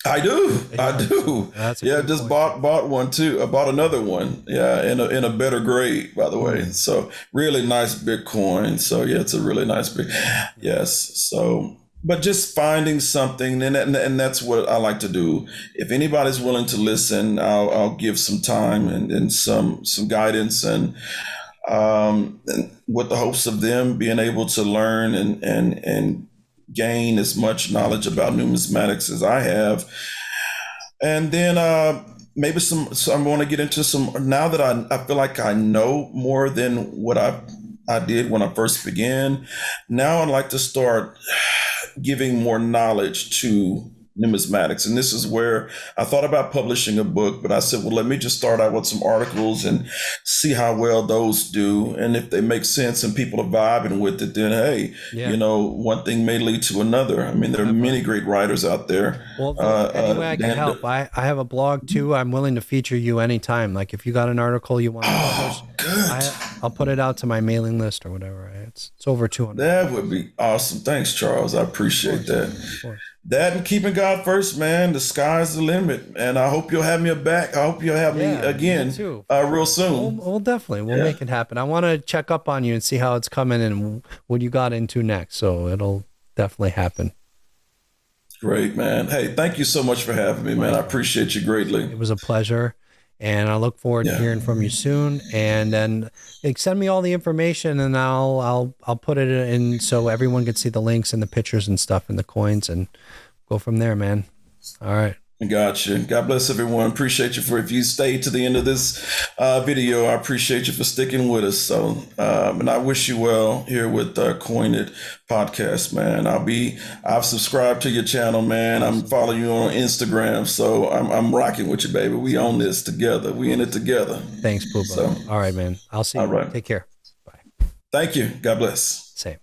I do. That's just bought one too. I bought another one. Yeah, in a better grade, by the way. So really nice big coin. So yeah, it's a really nice big. Yes. So, but just finding something, and that's what I like to do. If anybody's willing to listen, I'll give some time and some guidance and with the hopes of them being able to learn and gain as much knowledge about numismatics as I have. And then maybe I want to get into some, now that I feel like I know more than what I did when I first began. Now I'd like to start giving more knowledge to numismatics. And this is where I thought about publishing a book, but I said, well, let me just start out with some articles and see how well those do. And if they make sense and people are vibing with it, then hey, one thing may lead to another. I mean, there are many great writers out there. Well, any way I can help. I have a blog too. I'm willing to feature you anytime. Like if you got an article you want to publish, good. I'll put it out to my mailing list or whatever. It's over 200. That would be awesome. Thanks, Charles. I appreciate that. Of course. That and keeping God first, man. The sky's the limit, and I hope you'll have me back. I hope you'll have me again real soon. We'll definitely make it happen. I want to check up on you and see how it's coming and what you got into next. So it'll definitely happen. Great, man. Hey, thank you so much for having me, man. I appreciate you greatly. It was a pleasure, and I look forward to hearing from you soon. And then send me all the information, and I'll put it in so everyone can see the links and the pictures and stuff and the coins, and go from there, man. All right. Gotcha. God bless everyone. Appreciate you if you stayed to the end of this video. I appreciate you for sticking with us. So, and I wish you well here with Coin It podcast, man. I've subscribed to your channel, man. I'm following you on Instagram. So I'm rocking with you, baby. We own this together. We in it together. Thanks, Poobah. All right, man. I'll see you. All right. Take care. Bye. Thank you. God bless. Same.